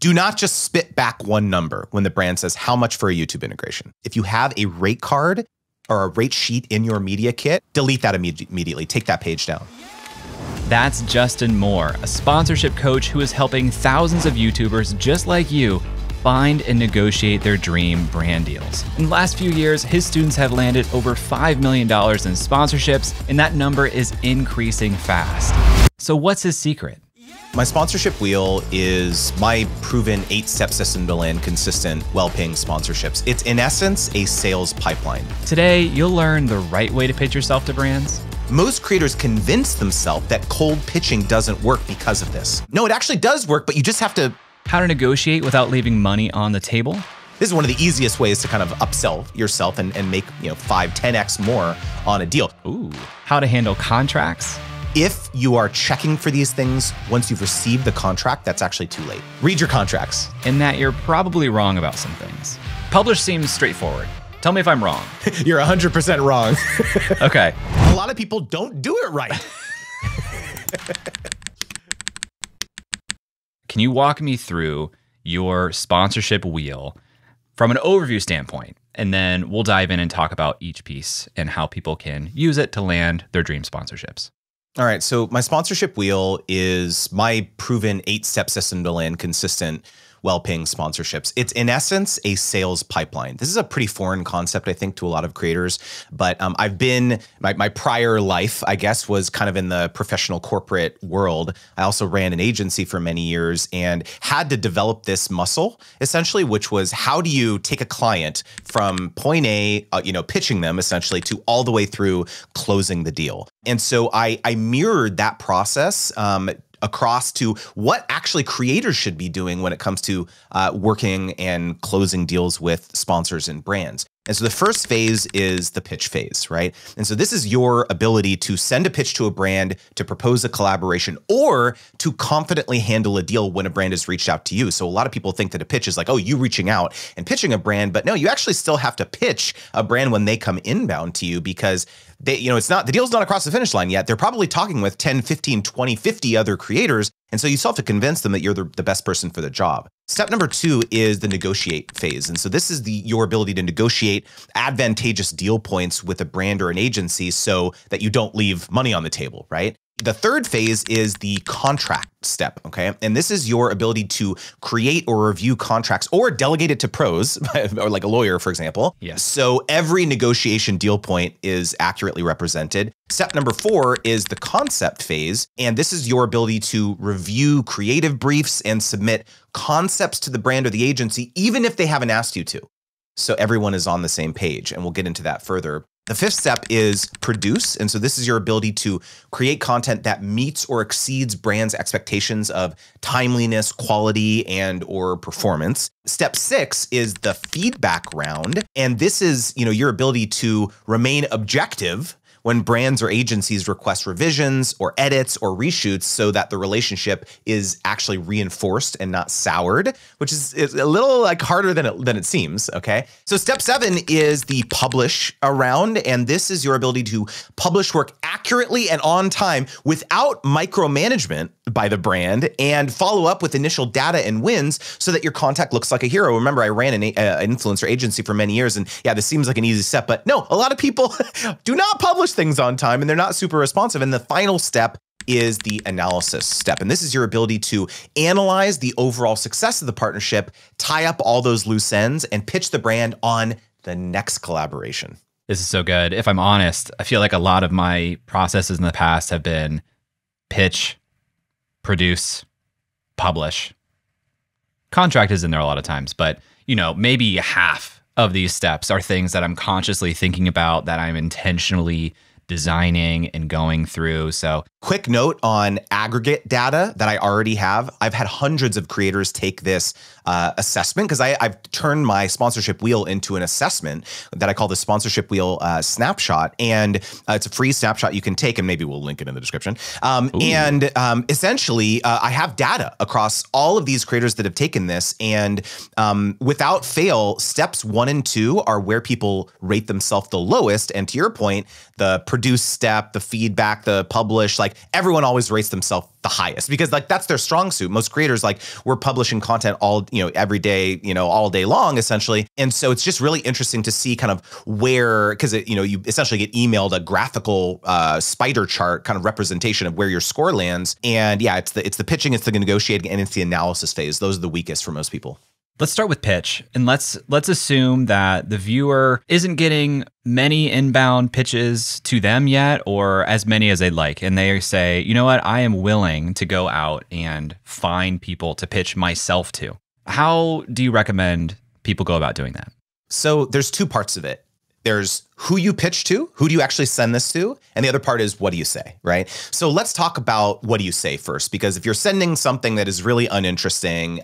Do not just spit back one number when the brand says how much for a YouTube integration. If you have a rate card or a rate sheet in your media kit, delete that immediately. Take that page down. That's Justin Moore, a sponsorship coach who is helping thousands of YouTubers just like you find and negotiate their dream brand deals. In the last few years, his students have landed over $5 million in sponsorships, and that number is increasing fast. So what's his secret? My sponsorship wheel is my proven 8-step system to land consistent, well-paying sponsorships. It's in essence a sales pipeline. Today, you'll learn the right way to pitch yourself to brands. Most creators convince themselves that cold pitching doesn't work because of this. No, it actually does work, but you just have to... How to negotiate without leaving money on the table. This is one of the easiest ways to kind of upsell yourself and make 5, 10x more on a deal. Ooh. How to handle contracts. If you are checking for these things once you've received the contract, that's actually too late. Read your contracts. And that you're probably wrong about some things. Publish seems straightforward. Tell me if I'm wrong. You're 100% wrong. Okay. A lot of people don't do it right. Can you walk me through your sponsorship wheel from an overview standpoint? And then we'll dive in and talk about each piece and how people can use it to land their dream sponsorships. All right, so my sponsorship wheel is my proven 8-step system to land consistent, well-paying sponsorships. It's in essence a sales pipeline. This is a pretty foreign concept, I think, to a lot of creators. But I've been, my prior life, I guess, was kind of in the professional corporate world. I also ran an agency for many years and had to develop this muscle, essentially, which was how do you take a client from point A, pitching them essentially to all the way through closing the deal. And so I mirrored that process across to what actually creators should be doing when it comes to working and closing deals with sponsors and brands. And so the first phase is the pitch phase, right? And so this is your ability to send a pitch to a brand, to propose a collaboration, or to confidently handle a deal when a brand has reached out to you. So a lot of people think that a pitch is like, oh, you reaching out and pitching a brand, but no, you actually still have to pitch a brand when they come inbound to you because they, it's not, the deal's not across the finish line yet. They're probably talking with 10, 15, 20, 50 other creators. And so you still have to convince them that you're the best person for the job. Step number 2 is the negotiate phase. And so this is your ability to negotiate advantageous deal points with a brand or an agency so that you don't leave money on the table, right? The third phase is the contract step, okay? And this is your ability to create or review contracts or delegate it to pros, or like a lawyer, for example. Yes. So every negotiation deal point is accurately represented. Step number 4 is the concept phase. And this is your ability to review creative briefs and submit concepts to the brand or the agency, even if they haven't asked you to. So everyone is on the same page, and we'll get into that further. The 5th step is produce. And so this is your ability to create content that meets or exceeds brands' expectations of timeliness, quality, and or performance. Step 6 is the feedback round. And this is, your ability to remain objective when brands or agencies request revisions or edits or reshoots so that the relationship is actually reinforced and not soured, which is a little like harder than it seems, okay? So step 7 is the publish around, and this is your ability to publish work accurately and on time without micromanagement by the brand and follow up with initial data and wins so that your contact looks like a hero. Remember, I ran an influencer agency for many years, and yeah, this seems like an easy step, but no, a lot of people do not publish things on time and they're not super responsive. And the final step is the analysis step. And this is your ability to analyze the overall success of the partnership, tie up all those loose ends, and pitch the brand on the next collaboration. This is so good. If I'm honest, I feel like a lot of my processes in the past have been pitch, produce, publish. Contract is in there a lot of times, but maybe half of these steps are things that I'm consciously thinking about, that I'm intentionally designing and going through. So quick note on aggregate data that I already have. I've had hundreds of creators take this assessment because I've turned my sponsorship wheel into an assessment that I call the sponsorship wheel snapshot. And it's a free snapshot you can take, and maybe we'll link it in the description. Essentially, I have data across all of these creators that have taken this. And without fail, steps 1 and 2 are where people rate themselves the lowest. And to your point, the produce step, the feedback, the publish, like everyone always rates themselves the highest because like that's their strong suit. Most creators, like we're publishing content all, every day, all day long essentially. And so it's just really interesting to see kind of where, because you essentially get emailed a graphical spider chart kind of representation of where your score lands. And yeah, it's the pitching, it's the negotiating, and it's the analysis phase. Those are the weakest for most people. Let's start with pitch, and let's assume that the viewer isn't getting many inbound pitches to them yet, or as many as they'd like, and they say, you know what, I am willing to go out and find people to pitch myself to. How do you recommend people go about doing that? So there's two parts of it. There's who you pitch to, who do you actually send this to? And the other part is what do you say, right? So let's talk about what do you say first, because if you're sending something that is really uninteresting,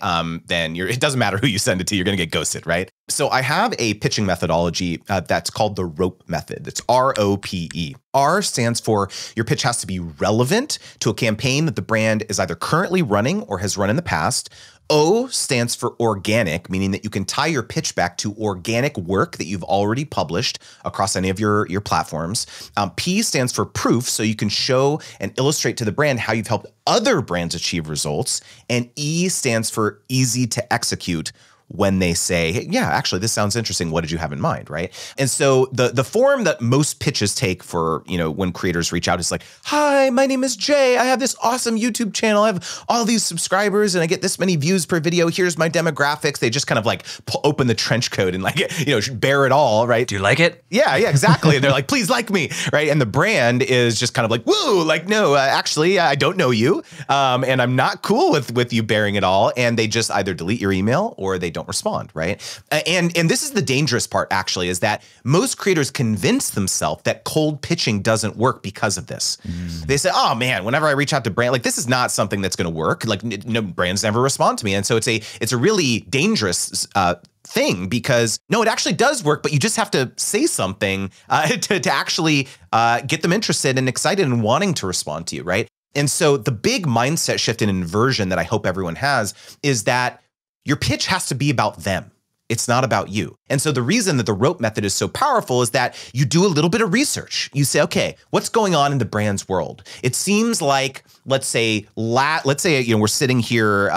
then it doesn't matter who you send it to, you're gonna get ghosted, right? So I have a pitching methodology that's called the ROPE method. It's ROPE. R stands for your pitch has to be relevant to a campaign that the brand is either currently running or has run in the past. O stands for organic, meaning that you can tie your pitch back to organic work that you've already published across any of your platforms. P stands for proof, so you can show and illustrate to the brand how you've helped other brands achieve results. And E stands for easy to execute, when they say, hey, yeah, actually, this sounds interesting. What did you have in mind, right? And so the form that most pitches take for, when creators reach out is like, hi, my name is Jay. I have this awesome YouTube channel. I have all these subscribers and I get this many views per video. Here's my demographics. They just kind of like open the trench coat and like, bare it all, right? Do you like it? Yeah, exactly. And they're like, please like me, right? And the brand is just kind of like, whoa, like, no, actually, I don't know you. And I'm not cool with you bearing it all. And they just either delete your email or they don't respond, right? And this is the dangerous part, actually, is that most creators convince themselves that cold pitching doesn't work because of this. They say, oh man, whenever I reach out to brand, like this is not something that's going to work. Like no, brands never respond to me. And so it's a really dangerous thing because no, it actually does work, but you just have to say something to actually get them interested and excited and wanting to respond to you, right? And so the big mindset shift and inversion that I hope everyone has is that your pitch has to be about them. It's not about you. And so the reason that the ROPE method is so powerful is that you do a little bit of research. You say, okay, what's going on in the brand's world? It seems like, let's say we're sitting here,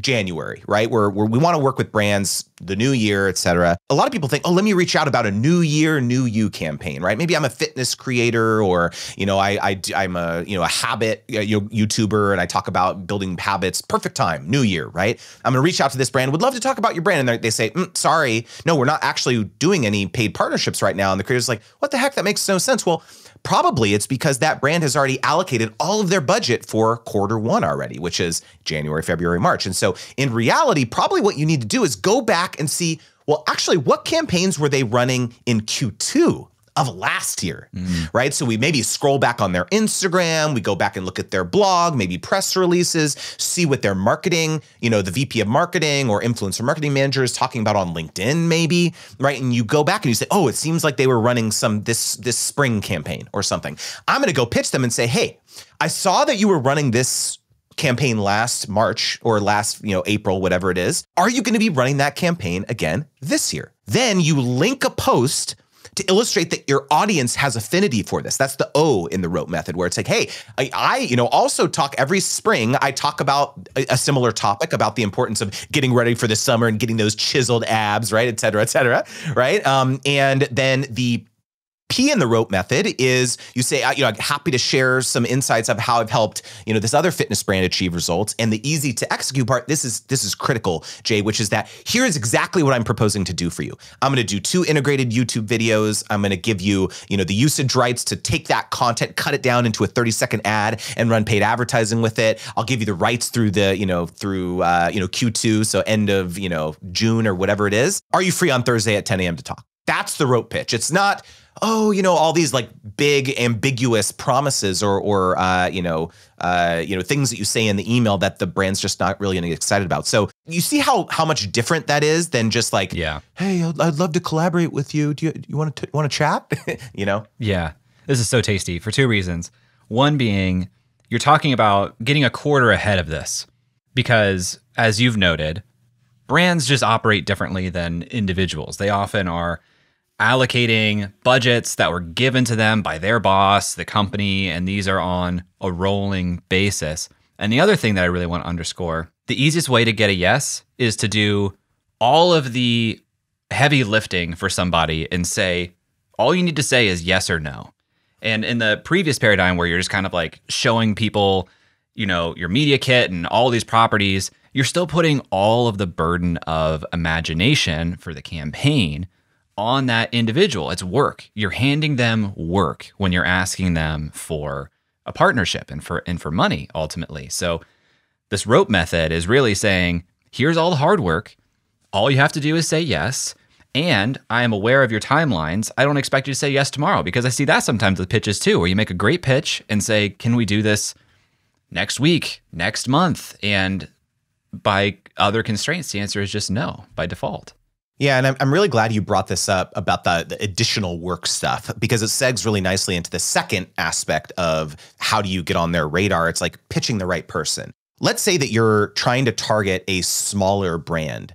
January, right? Where we want to work with brands, the new year, et cetera. A lot of people think, oh, let me reach out about a new year, new you campaign, right? Maybe I'm a fitness creator, or I'm a habit YouTuber, and I talk about building habits. Perfect time, new year, right? I'm gonna reach out to this brand. Would love to talk about your brand, and they say, sorry, no, we're not actually doing any paid partnerships right now. And the creator's like, what the heck? That makes no sense. Well, probably it's because that brand has already allocated all of their budget for Q1 already, which is January, February, March. And so in reality, probably what you need to do is go back and see, well, actually, what campaigns were they running in Q2 of last year, right? So we maybe scroll back on their Instagram, we go back and look at their blog, maybe press releases, see what their marketing, the VP of marketing or influencer marketing manager is talking about on LinkedIn maybe, right? And you go back and you say, oh, it seems like they were running this spring campaign or something. I'm gonna go pitch them and say, hey, I saw that you were running this campaign last March or last, April, whatever it is. Are you gonna be running that campaign again this year? Then you link a post to illustrate that your audience has affinity for this. That's the O in the ROPE method, where it's like, hey, I also talk every spring, I talk about a similar topic about the importance of getting ready for the summer and getting those chiseled abs, right, et cetera, right? And then the P in the ROPE method is you say, I'm happy to share some insights of how I've helped, this other fitness brand achieve results. And the easy to execute part, this is critical, Jay, which is that here's exactly what I'm proposing to do for you. I'm going to do 2 integrated YouTube videos. I'm going to give you, the usage rights to take that content, cut it down into a 30-second ad and run paid advertising with it. I'll give you the rights through Q2. So end of, June or whatever it is. Are you free on Thursday at 10 a.m. to talk? That's the ROPE pitch. It's not, all these like big ambiguous promises or things that you say in the email that the brand's just not really excited about. So you see how much different that is than just like, yeah, hey, I'd love to collaborate with you. Do you want to chat? Yeah, this is so tasty for 2 reasons. One being you're talking about getting a quarter ahead of this because, as you've noted, brands just operate differently than individuals. They often are allocating budgets that were given to them by their boss, the company, and these are on a rolling basis. And the other thing that I really want to underscore, the easiest way to get a yes is to do all of the heavy lifting for somebody and say, all you need to say is yes or no. And in the previous paradigm where you're just kind of like showing people, your media kit and all these properties, you're still putting all of the burden of imagination for the campaign on that individual. It's work. You're handing them work when you're asking them for a partnership and for money ultimately. So this rope method is really saying, here's all the hard work. All you have to do is say yes. And I am aware of your timelines. I don't expect you to say yes tomorrow, because I see that sometimes with pitches too, where you make a great pitch and say, can we do this next week, next month? And by other constraints, the answer is just no by default. Yeah, and I'm really glad you brought this up about the additional work stuff, because it segs really nicely into the second aspect of how do you get on their radar. It's like pitching the right person. Let's say that you're trying to target a smaller brand.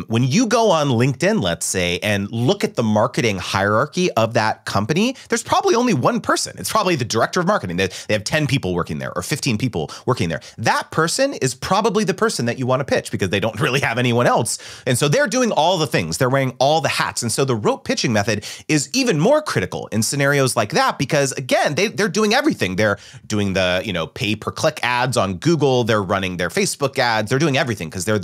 When you go on LinkedIn, let's say, and look at the marketing hierarchy of that company, there's probably only one person. It's probably the director of marketing. They have 10 people working there or 15 people working there. That person is probably the person that you want to pitch, because they don't really have anyone else. And so they're doing all the things. They're wearing all the hats. And so the rope pitching method is even more critical in scenarios like that, because again, they're doing everything. They're doing the pay-per-click ads on Google. They're running their Facebook ads. They're doing everything because they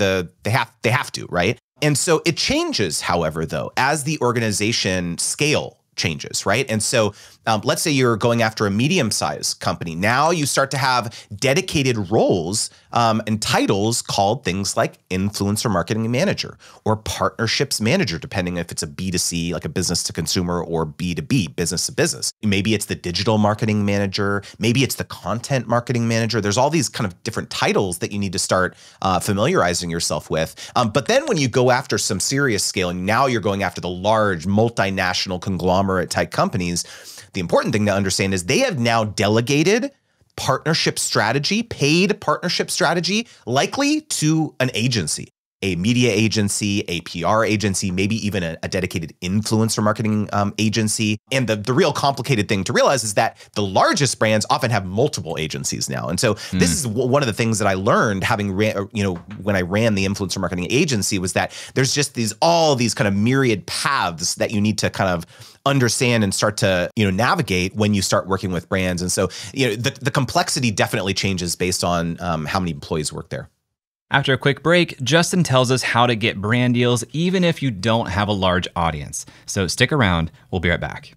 have to, right? And so it changes, however, though, as the organization scale changes, right? And so let's say you're going after a medium-sized company. Now you start to have dedicated roles and titles called things like influencer marketing manager or partnerships manager, depending if it's a B2C, like a business to consumer, or B2B, business to business. Maybe it's the digital marketing manager. Maybe it's the content marketing manager. There's all these kind of different titles that you need to start familiarizing yourself with. But then when you go after some serious scaling, now you're going after the large multinational conglomerate type companies. The important thing to understand is they have now delegated partnership strategy, paid partnership strategy, likely to an agency, a media agency, a PR agency, maybe even a dedicated influencer marketing agency. And the real complicated thing to realize is that the largest brands often have multiple agencies now. And so this is one of the things that I learned having when I ran the influencer marketing agency, was that there's just all these kind of myriad paths that you need to kind of understand and start to navigate when you start working with brands. And so the complexity definitely changes based on how many employees work there. After a quick break, Justin tells us how to get brand deals even if you don't have a large audience. So stick around, we'll be right back.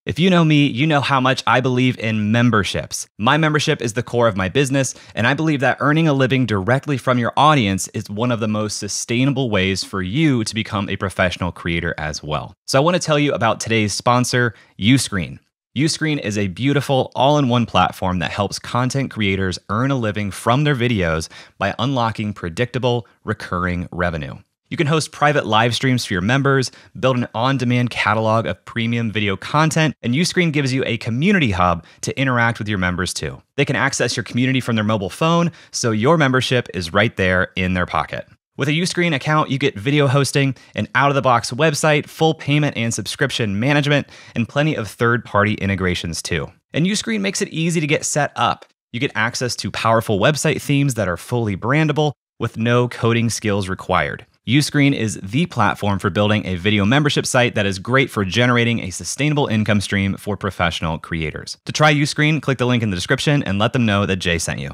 If you know me, you know how much I believe in memberships. My membership is the core of my business, and I believe that earning a living directly from your audience is one of the most sustainable ways for you to become a professional creator as well. So I want to tell you about today's sponsor, Uscreen. Uscreen is a beautiful all-in-one platform that helps content creators earn a living from their videos by unlocking predictable, recurring revenue. You can host private live streams for your members, build an on-demand catalog of premium video content, and Uscreen gives you a community hub to interact with your members too. They can access your community from their mobile phone, so your membership is right there in their pocket. With a Uscreen account, you get video hosting, an out-of-the-box website, full payment and subscription management, and plenty of third-party integrations too. And Uscreen makes it easy to get set up. You get access to powerful website themes that are fully brandable with no coding skills required. Uscreen is the platform for building a video membership site that is great for generating a sustainable income stream for professional creators. To try Uscreen, click the link in the description and let them know that Jay sent you.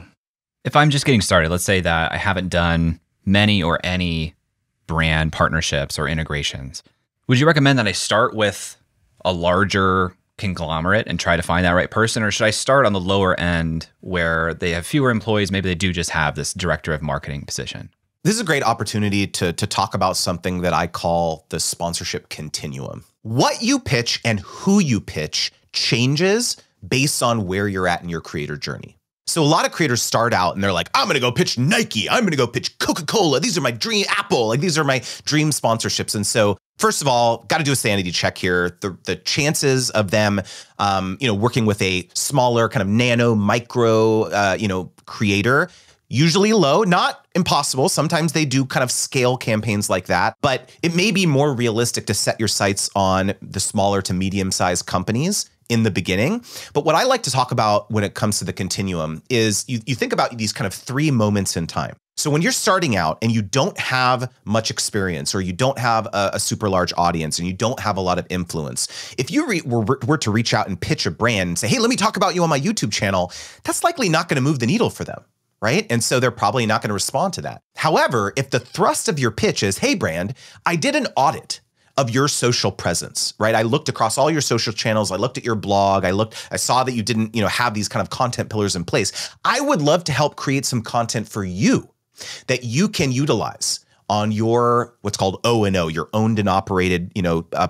If I'm just getting started, let's say that I haven't done many or any brand partnerships or integrations, would you recommend that I start with a larger conglomerate and try to find that right person? Or should I start on the lower end where they have fewer employees? Maybe they do just have this director of marketing position. This is a great opportunity to talk about something that I call the sponsorship continuum. What you pitch and who you pitch changes based on where you're at in your creator journey. So a lot of creators start out and they're like, I'm going to go pitch Nike. I'm going to go pitch Coca-Cola. These are my dream Apple. Like these are my dream sponsorships. And so first of all, got to do a sanity check here. The chances of them, working with a smaller kind of nano micro, creator, usually low, not impossible. Sometimes they do kind of scale campaigns like that, but it may be more realistic to set your sights on the smaller to medium-sized companies in the beginning. But what I like to talk about when it comes to the continuum is you think about these kind of 3 moments in time. So when you're starting out and you don't have much experience, or you don't have a super large audience, and you don't have a lot of influence, if you were to reach out and pitch a brand and say, hey, let me talk about you on my YouTube channel, that's likely not going to move the needle for them, right? And so they're probably not going to respond to that. However, if the thrust of your pitch is, hey, brand, I did an audit of your social presence, right? I looked across all your social channels. I looked at your blog. I saw that you didn't, have these kind of content pillars in place. I would love to help create some content for you that you can utilize on your what's called O&O, your owned and operated,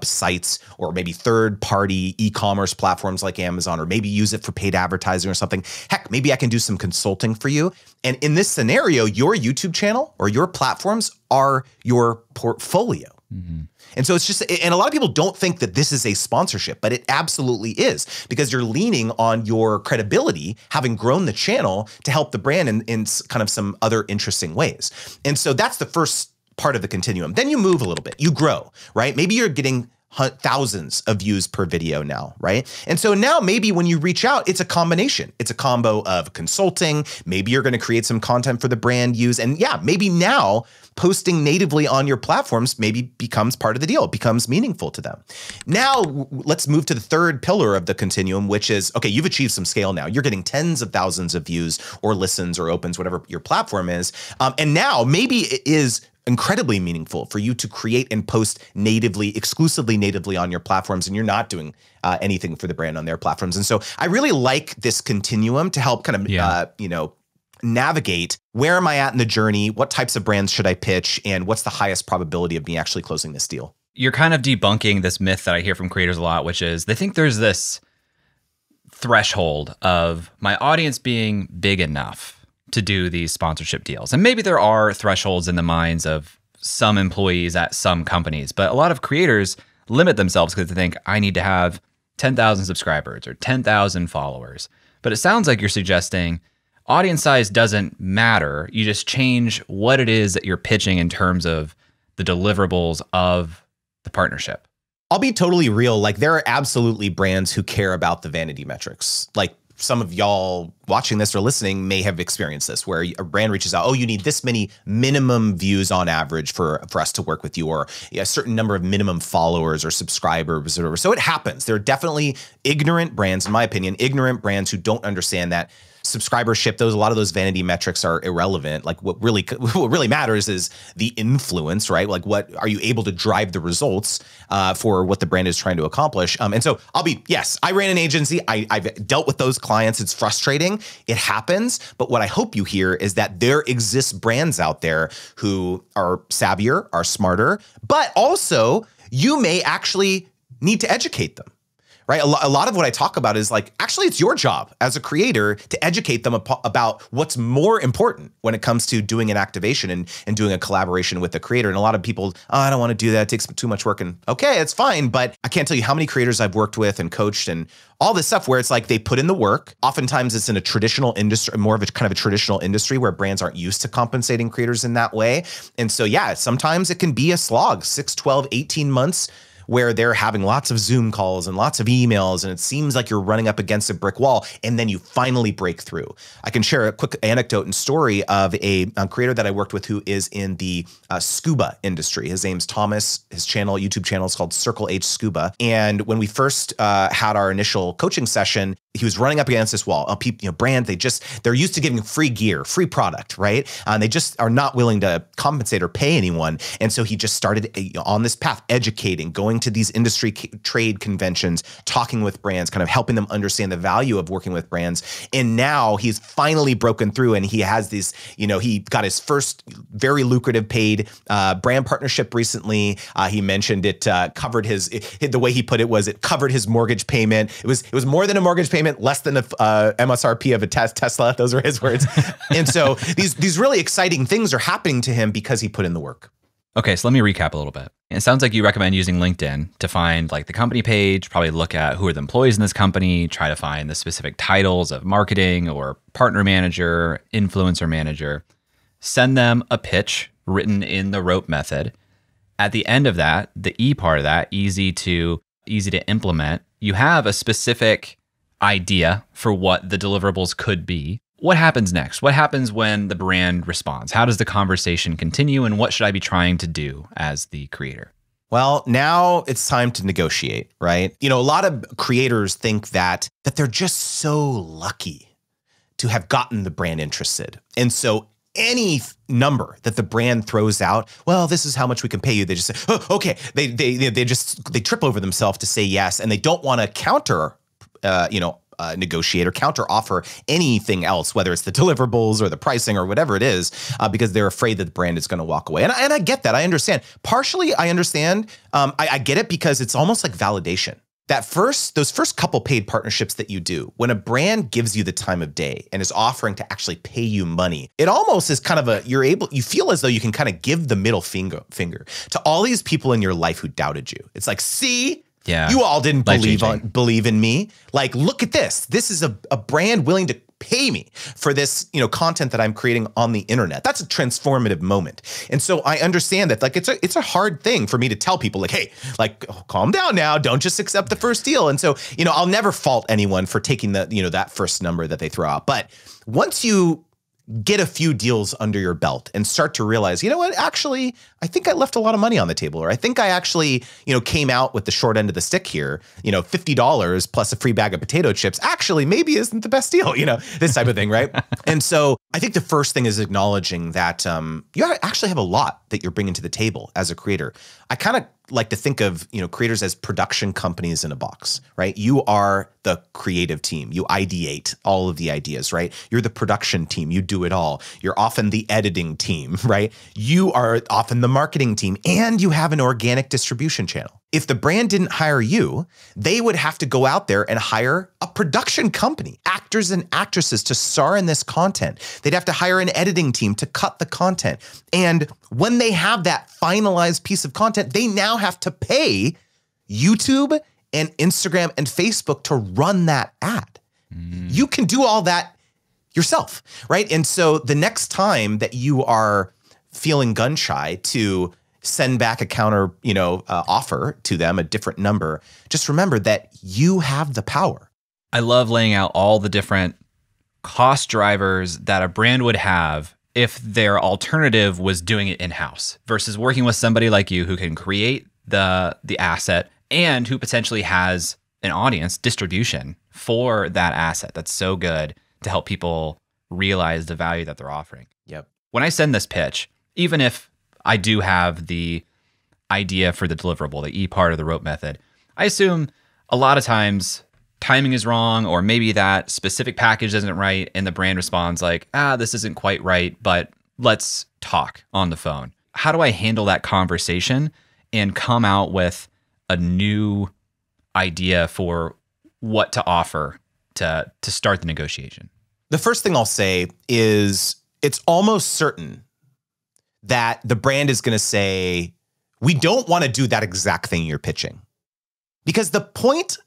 sites, or maybe third-party e-commerce platforms like Amazon, or maybe use it for paid advertising or something. Heck, maybe I can do some consulting for you. And in this scenario, your YouTube channel or your platforms are your portfolio. Mm-hmm. And so it's just, and a lot of people don't think that this is a sponsorship, but it absolutely is, because you're leaning on your credibility, having grown the channel, to help the brand in kind of some other interesting ways. And so that's the first part of the continuum. Then you move a little bit, you grow, right? Maybe you're getting thousands of views per video now, right? And so now maybe when you reach out, it's a combination. It's a combo of consulting. Maybe you're going to create some content for the brand use. And yeah, maybe now posting natively on your platforms maybe becomes part of the deal. It becomes meaningful to them. Now let's move to the third pillar of the continuum, which is, okay, you've achieved some scale now. You're getting tens of thousands of views or listens or opens, whatever your platform is. And now maybe it is incredibly meaningful for you to create and post exclusively natively on your platforms, and you're not doing anything for the brand on their platforms. And so I really like this continuum to help kind of, navigate where am I at in the journey, what types of brands should I pitch, and what's the highest probability of me actually closing this deal. You're kind of debunking this myth that I hear from creators a lot, which is they think there's this threshold of my audience being big enough to do these sponsorship deals. And maybe there are thresholds in the minds of some employees at some companies, but a lot of creators limit themselves because they think I need to have 10,000 subscribers or 10,000 followers. But it sounds like you're suggesting audience size doesn't matter. You just change what it is that you're pitching in terms of the deliverables of the partnership. I'll be totally real. Like, there are absolutely brands who care about the vanity metrics. Like, some of y'all watching this or listening may have experienced this, where a brand reaches out, oh, you need this many minimum views on average for us to work with you, or a certain number of minimum followers or subscribers or whatever. So it happens. There are definitely ignorant brands, in my opinion, ignorant brands who don't understand that subscribership, a lot of those vanity metrics are irrelevant. Like, what really matters is the influence, right? Like, what are you able to drive the results for what the brand is trying to accomplish? And so I ran an agency. I've dealt with those clients. It's frustrating. It happens. But what I hope you hear is that there exists brands out there who are savvier, are smarter, but also you may actually need to educate them. Right? A lot of what I talk about is like, actually, it's your job as a creator to educate them about what's more important when it comes to doing an activation and doing a collaboration with the creator. And a lot of people, I don't want to do that. It takes too much work. And okay, it's fine. But I can't tell you how many creators I've worked with and coached and all this stuff where it's like they put in the work. Oftentimes it's in a traditional industry, more of a kind of a traditional industry where brands aren't used to compensating creators in that way. And so, yeah, sometimes it can be a slog, 6, 12, 18 months where they're having lots of Zoom calls and lots of emails, and it seems like you're running up against a brick wall, and then you finally break through. I can share a quick anecdote and story of a creator that I worked with who is in the scuba industry. His name's Thomas. His YouTube channel is called Circle H Scuba. And when we first had our initial coaching session, he was running up against this wall. Brand, they're used to giving free gear, free product, right? And they just are not willing to compensate or pay anyone. And so he just started on this path, educating, going to these industry trade conventions, talking with brands, kind of helping them understand the value of working with brands. And now he's finally broken through, and he has these, he got his first very lucrative paid brand partnership recently. He mentioned it covered the way he put it was it covered his mortgage payment. It was more than a mortgage payment, less than a MSRP of a Tesla. Those are his words. And so these really exciting things are happening to him because he put in the work. Okay, so let me recap a little bit. It sounds like you recommend using LinkedIn to find like the company page, probably look at who are the employees in this company, try to find the specific titles of marketing or partner manager, influencer manager, send them a pitch written in the rope method. At the end of that, the E part of that, easy to implement, you have a specific idea for what the deliverables could be. What happens next? What happens when the brand responds? How does the conversation continue, and what should I be trying to do as the creator? Well, now it's time to negotiate, right? A lot of creators think that they're just so lucky to have gotten the brand interested. And so any number that the brand throws out, well, this is how much we can pay you. They just say, oh, okay. They trip over themselves to say yes, and they don't want to counter, negotiate or counter offer anything else, whether it's the deliverables or the pricing or whatever it is, because they're afraid that the brand is going to walk away. And I get that. I understand. Partially, I understand. I get it because it's almost like validation. Those first couple paid partnerships that you do, when a brand gives you the time of day and is offering to actually pay you money, it almost is kind of you feel as though you can kind of give the middle finger to all these people in your life who doubted you. It's like, see, yeah, you all didn't believe in me. Like, look at this. This is a brand willing to pay me for this, content that I'm creating on the internet. That's a transformative moment. And so I understand that, like, it's a hard thing for me to tell people, like, hey, like, calm down now. Don't just accept the first deal. And so, I'll never fault anyone for taking that first number that they throw out. But once you get a few deals under your belt and start to realize, what, actually, I think I left a lot of money on the table, or I think I actually, came out with the short end of the stick here, $50 plus a free bag of potato chips actually maybe isn't the best deal, this type of thing, right? And so I think the first thing is acknowledging that you actually have a lot that you're bringing to the table as a creator. I kind of like to think of, creators as production companies in a box, right? You are the creative team. You ideate all of the ideas, right? You're the production team. You do it all. You're often the editing team, right? You are often the marketing team, and you have an organic distribution channel. If the brand didn't hire you, they would have to go out there and hire a production company, actors and actresses to star in this content. They'd have to hire an editing team to cut the content. And when they have that finalized piece of content, they now have to pay YouTube and Instagram and Facebook to run that ad. You can do all that yourself, right? And so the next time that you are feeling gun shy to send back a counter, offer to them, a different number, just remember that you have the power. I love laying out all the different cost drivers that a brand would have if their alternative was doing it in-house versus working with somebody like you who can create the asset and who potentially has an audience distribution for that asset. That's so good to help people realize the value that they're offering. Yep. When I send this pitch, even if I do have the idea for the deliverable, the E part of the rope method, I assume a lot of times timing is wrong, or maybe that specific package isn't right, and the brand responds like, this isn't quite right, but let's talk on the phone. How do I handle that conversation and come out with a new idea for what to offer to start the negotiation? The first thing I'll say is it's almost certain that the brand is going to say, we don't want to do that exact thing you're pitching. Because the point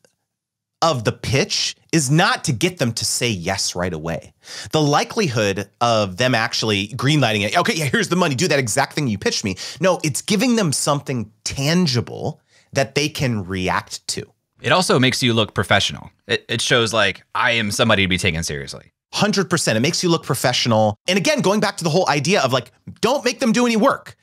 of the pitch is not to get them to say yes right away. The likelihood of them actually greenlighting it, okay, yeah, here's the money, do that exact thing you pitched me. No, it's giving them something tangible that they can react to. It also makes you look professional. It shows like, I am somebody to be taken seriously. 100%. It makes you look professional. And again, going back to the whole idea of like, don't make them do any work.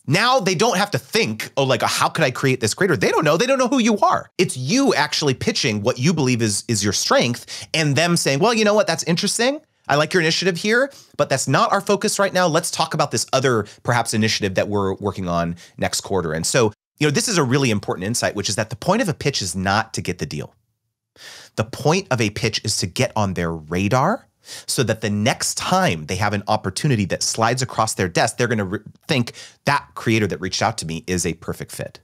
Now they don't have to think, oh, like, how could I create this creator? They don't know. They don't know who you are. It's you actually pitching what you believe is your strength, and them saying, well, you know what? That's interesting. I like your initiative here, but that's not our focus right now. Let's talk about this other perhaps initiative that we're working on next quarter. And so, this is a really important insight, which is that the point of a pitch is not to get the deal. The point of a pitch is to get on their radar, so that the next time they have an opportunity that slides across their desk, they're going to think that creator that reached out to me is a perfect fit.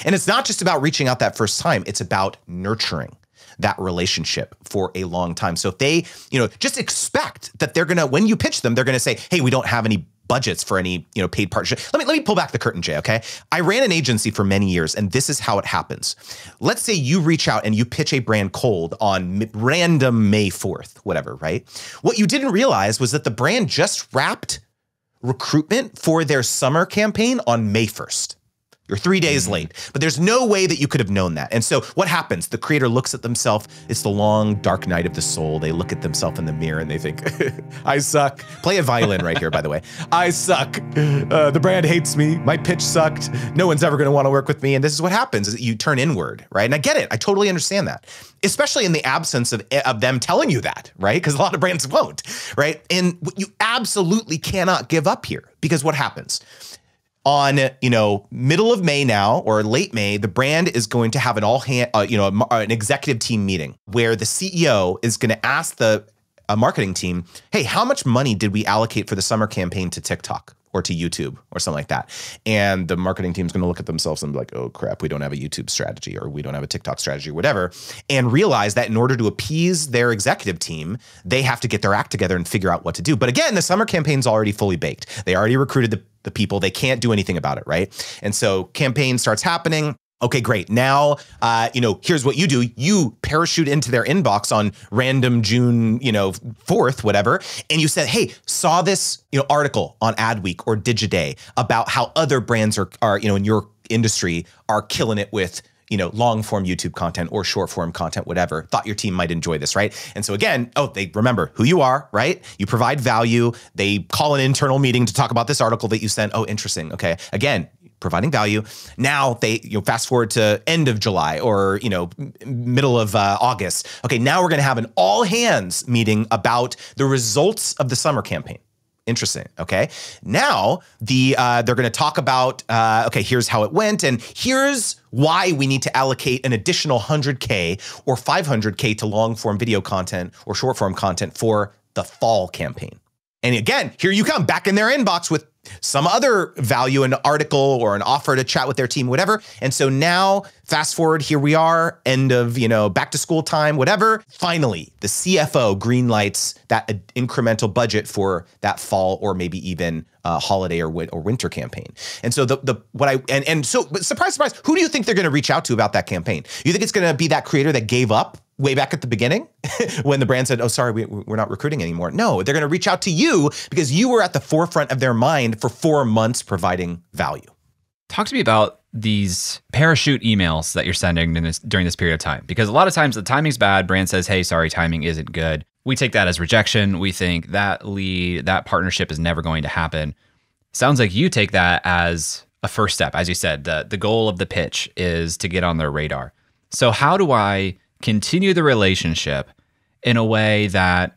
And it's not just about reaching out that first time. It's about nurturing that relationship for a long time. So if they, just expect that they're going to, when you pitch them, they're going to say, hey, we don't have any budgets for any, paid partnership. Let me pull back the curtain, Jay, okay? I ran an agency for many years, and this is how it happens. Let's say you reach out and you pitch a brand cold on random May 4th, whatever, right? What you didn't realize was that the brand just wrapped recruitment for their summer campaign on May 1st. You're 3 days late, but there's no way that you could have known that. And so what happens? The creator looks at themselves. It's the long, dark night of the soul. They look at themselves in the mirror and they think, I suck. Play a violin right here, by the way. I suck. The brand hates me. My pitch sucked. No one's ever going to want to work with me. And this is what happens, is that you turn inward, right? And I get it. I totally understand that, especially in the absence of them telling you that, right? Because a lot of brands won't, right? And you absolutely cannot give up here, because what happens? On, middle of May now, or late May, the brand is going to have an an executive team meeting where the CEO is going to ask the marketing team, hey, how much money did we allocate for the summer campaign to TikTok or to YouTube or something like that? And the marketing team's going to look at themselves and be like, oh crap, we don't have a YouTube strategy, or we don't have a TikTok strategy, or whatever, and realize that in order to appease their executive team, they have to get their act together and figure out what to do. But again, the summer campaign's already fully baked. They already recruited the people. They can't do anything about it, right? And so campaign starts happening. Okay, great. Now, here's what you do. You parachute into their inbox on random June, 4th, whatever. And you said, hey, saw this, article on Adweek or Digiday about how other brands are, in your industry are killing it with, long form YouTube content or short form content, whatever. Thought your team might enjoy this, right? And so again, they remember who you are, right? You provide value. They call an internal meeting to talk about this article that you sent. Oh, interesting. Okay. Again, providing value. Now they, fast forward to end of July or, middle of August. Okay, now we're going to have an all hands meeting about the results of the summer campaign. Interesting. Okay. Now they're going to talk about, okay, here's how it went. And here's why we need to allocate an additional 100K or 500K to long form video content or short form content for the fall campaign. And again, here you come back in their inbox with some other value, an article or an offer to chat with their team, whatever. And so now fast forward, here we are, end of, back to school time, whatever. Finally, the CFO greenlights that incremental budget for that fall or maybe even holiday or winter campaign. And so but surprise, surprise, who do you think they're going to reach out to about that campaign? You think it's going to be that creator that gave up way back at the beginning when the brand said, oh, sorry, we're not recruiting anymore? No, they're going to reach out to you because you were at the forefront of their mind for 4 months providing value. Talk to me about these parachute emails that you're sending during this period of time, because a lot of times the timing's bad. Brand says, hey, sorry, timing isn't good. We take that as rejection. We think that that partnership is never going to happen. Sounds like you take that as a first step. As you said, the goal of the pitch is to get on their radar. So how do I continue the relationship in a way that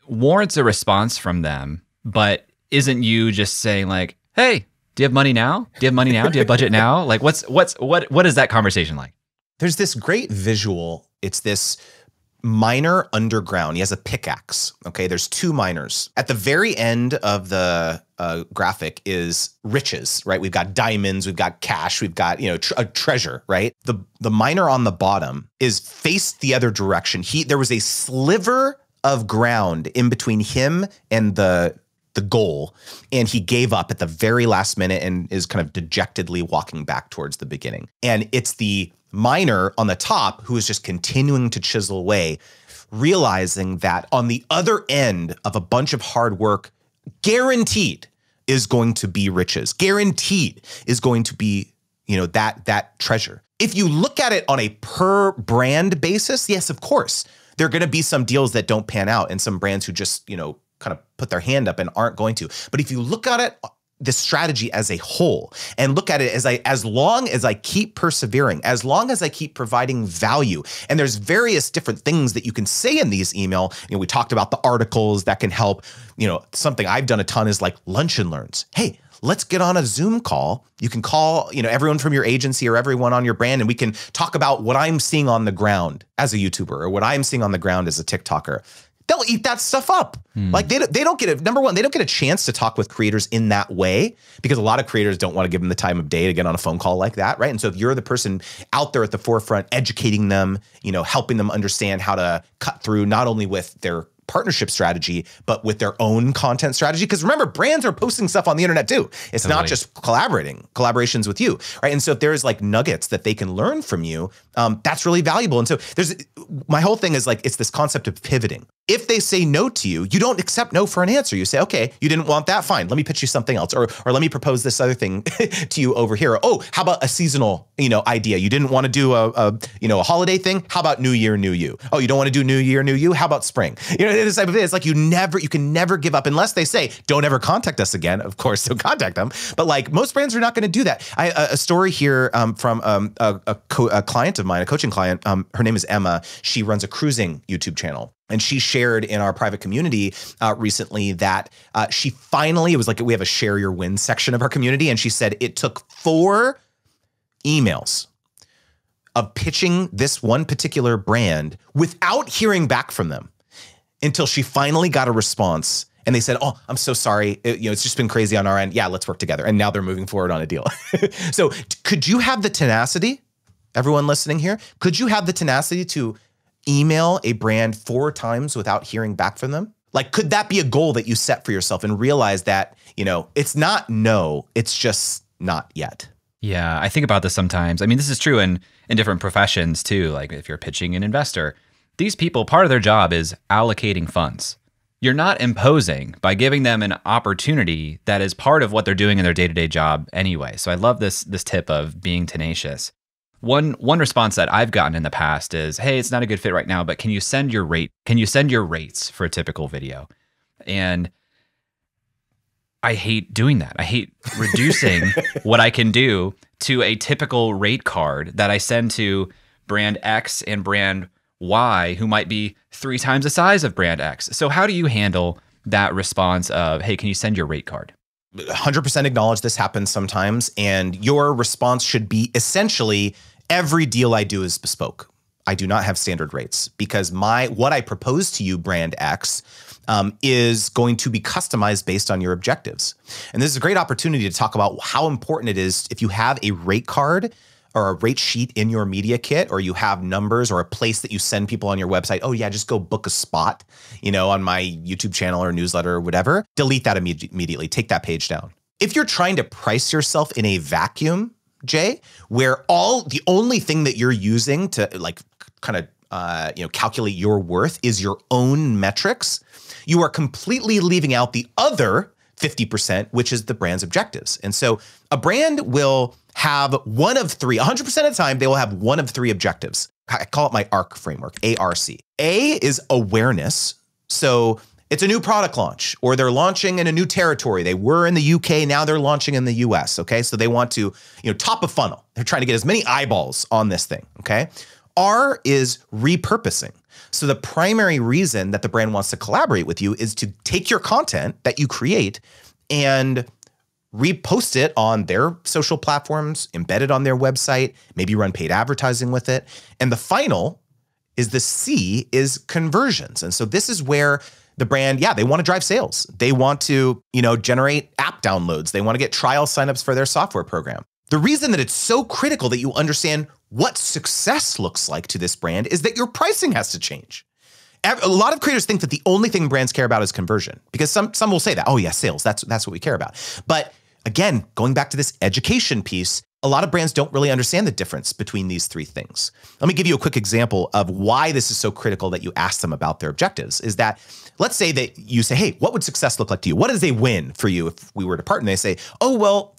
warrants a response from them, but isn't you just saying like, hey, do you have money now? Do you have money now? Do you have budget now? Like what is that conversation like? There's this great visual. It's this miner underground. He has a pickaxe. Okay, there's 2 miners. At the very end of the graphic is riches, right? We've got diamonds, we've got cash, we've got a treasure, right? The miner on the bottom is faced the other direction. There was a sliver of ground in between him and the goal, and he gave up at the very last minute and is kind of dejectedly walking back towards the beginning. And it's the miner on the top who is just continuing to chisel away, realizing that on the other end of a bunch of hard work, guaranteed is going to be riches. Guaranteed is going to be, that treasure. If you look at it on a per brand basis, yes, of course, there are going to be some deals that don't pan out and some brands who just, kind of put their hand up and aren't going to. But if you look at it, the strategy as a whole, and look at it as long as I keep persevering, as long as I keep providing value, and there's various different things that you can say in these email. We talked about the articles that can help. Something I've done a ton is like lunch and learns. Hey, let's get on a Zoom call. You can call, everyone from your agency or everyone on your brand, and we can talk about what I'm seeing on the ground as a YouTuber or what I'm seeing on the ground as a TikToker. They'll eat that stuff up. Like they don't get it. Number one, they don't get a chance to talk with creators in that way because a lot of creators don't want to give them the time of day to get on a phone call like that, right? And so if you're the person out there at the forefront, educating them, helping them understand how to cut through not only with their partnership strategy, but with their own content strategy. Because remember, brands are posting stuff on the internet too. It's not just collaborations with you, right? And so if there's like nuggets that they can learn from you, that's really valuable. And so my whole thing is like, it's this concept of pivoting. If they say no to you, you don't accept no for an answer. You say, okay, you didn't want that, fine. Let me pitch you something else, or let me propose this other thing to you over here. Or, oh, how about a seasonal, idea? You didn't want to do a holiday thing. How about New Year, New You? Oh, you don't want to do New Year, New You? How about spring? This type of thing. It's like you can never give up unless they say, don't ever contact us again. Of course, don't contact them. But like most brands are not going to do that. A story here from a client of mine, a coaching client. Her name is Emma. She runs a cruising YouTube channel. And she shared in our private community recently that she finally, it was like we have a share your wins section of our community. And she said it took 4 emails of pitching this one particular brand without hearing back from them until she finally got a response. And they said, oh, I'm so sorry. It's just been crazy on our end. Yeah, let's work together. And now they're moving forward on a deal. So could you have the tenacity, everyone listening here, could you have the tenacity to email a brand 4 times without hearing back from them? Like, could that be a goal that you set for yourself and realize that, it's not no, it's just not yet? Yeah, I think about this sometimes. I mean, this is true in different professions too. Like if you're pitching an investor, these people, part of their job is allocating funds. You're not imposing by giving them an opportunity that is part of what they're doing in their day-to-day job anyway. So I love this tip of being tenacious. One response that I've gotten in the past is, hey, it's not a good fit right now, but can you send your rates for a typical video? And I hate doing that. I hate reducing what I can do to a typical rate card that I send to brand X and brand Y, who might be 3 times the size of brand X. So how do you handle that response of, hey, can you send your rate card? 100% acknowledge this happens sometimes. And your response should be essentially, every deal I do is bespoke. I do not have standard rates because what I propose to you, brand X, is going to be customized based on your objectives. And this is a great opportunity to talk about how important it is if you have a rate card or a rate sheet in your media kit, or you have numbers or a place that you send people on your website. Oh yeah, just go book a spot, on my YouTube channel or newsletter or whatever. Delete that immediately. Take that page down. If you're trying to price yourself in a vacuum, Jay, where the only thing that you're using to calculate your worth is your own metrics, you are completely leaving out the other 50%, which is the brand's objectives. And so a brand will have one of 3, 100% of the time, they will have one of 3 objectives. I call it my ARC framework, ARC. A is awareness. So it's a new product launch, or they're launching in a new territory. They were in the UK, now they're launching in the US, okay? So they want to, top of funnel. They're trying to get as many eyeballs on this thing, okay? R is repurposing. So the primary reason that the brand wants to collaborate with you is to take your content that you create and repost it on their social platforms, embed it on their website, maybe run paid advertising with it. And the final is the C is conversions. And so this is where the brand, they want to drive sales. They want to, generate app downloads. They want to get trial signups for their software program. The reason that it's so critical that you understand what success looks like to this brand is that your pricing has to change. A lot of creators think that the only thing brands care about is conversion, because some will say that, oh yeah, sales, that's what we care about. But again, going back to this education piece, a lot of brands don't really understand the difference between these 3 things. Let me give you a quick example of why this is so critical that you ask them about their objectives. Is that, let's say that you say, hey, what would success look like to you? What is a win for you if we were to partner? They say, oh, well,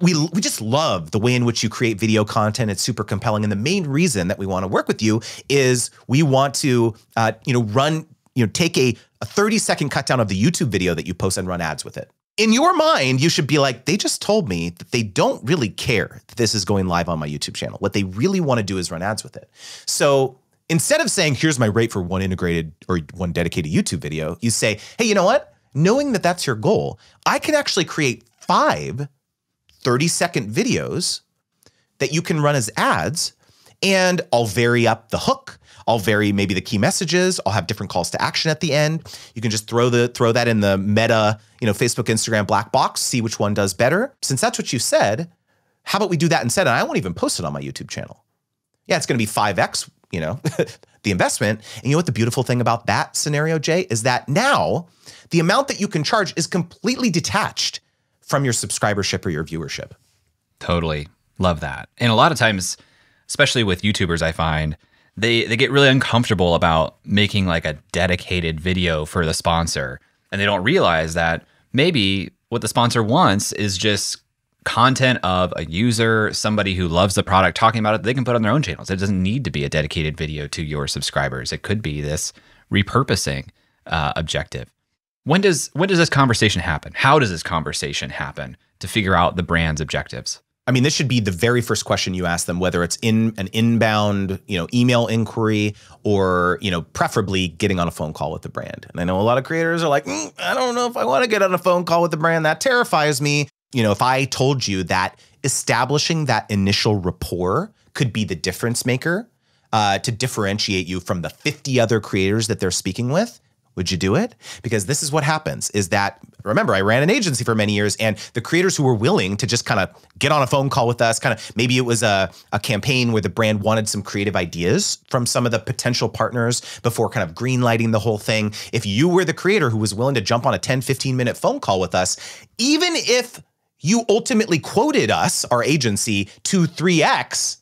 we just love the way in which you create video content. It's super compelling. And the main reason that we want to work with you is we want to, take a 30-second cut down of the YouTube video that you post and run ads with it. In your mind, you should be like, they just told me that they don't really care that this is going live on my YouTube channel. What they really want to do is run ads with it. So instead of saying, here's my rate for one integrated or one dedicated YouTube video, you say, hey, you know what? Knowing that that's your goal, I can actually create 5 30-second videos that you can run as ads, and I'll vary up the hook. I'll vary maybe the key messages. I'll have different calls to action at the end. You can just throw that in the meta, Facebook, Instagram black box, see which one does better. Since that's what you said, how about we do that instead? And I won't even post it on my YouTube channel. Yeah, it's going to be 5x the investment. And you know what the beautiful thing about that scenario, Jay, is that now the amount that you can charge is completely detached from your subscribership or your viewership. Totally. Love that. And a lot of times, especially with YouTubers, I find they get really uncomfortable about making like a dedicated video for the sponsor. And they don't realize that maybe what the sponsor wants is just content of a user, somebody who loves the product talking about it, they can put on their own channels. It doesn't need to be a dedicated video to your subscribers. It could be this repurposing objective. When does this conversation happen? How does this conversation happen to figure out the brand's objectives? I mean, this should be the very first question you ask them, whether it's in an inbound, email inquiry or, preferably getting on a phone call with the brand. And I know a lot of creators are like, I don't know if I want to get on a phone call with the brand. That terrifies me. If I told you that establishing that initial rapport could be the difference maker to differentiate you from the 50 other creators that they're speaking with, would you do it? Because this is what happens is that, remember, I ran an agency for many years, and the creators who were willing to just kind of get on a phone call with us, maybe it was a campaign where the brand wanted some creative ideas from some of the potential partners before kind of green lighting the whole thing. If you were the creator who was willing to jump on a 10, 15-minute phone call with us, even if you ultimately quoted us, our agency, to 3x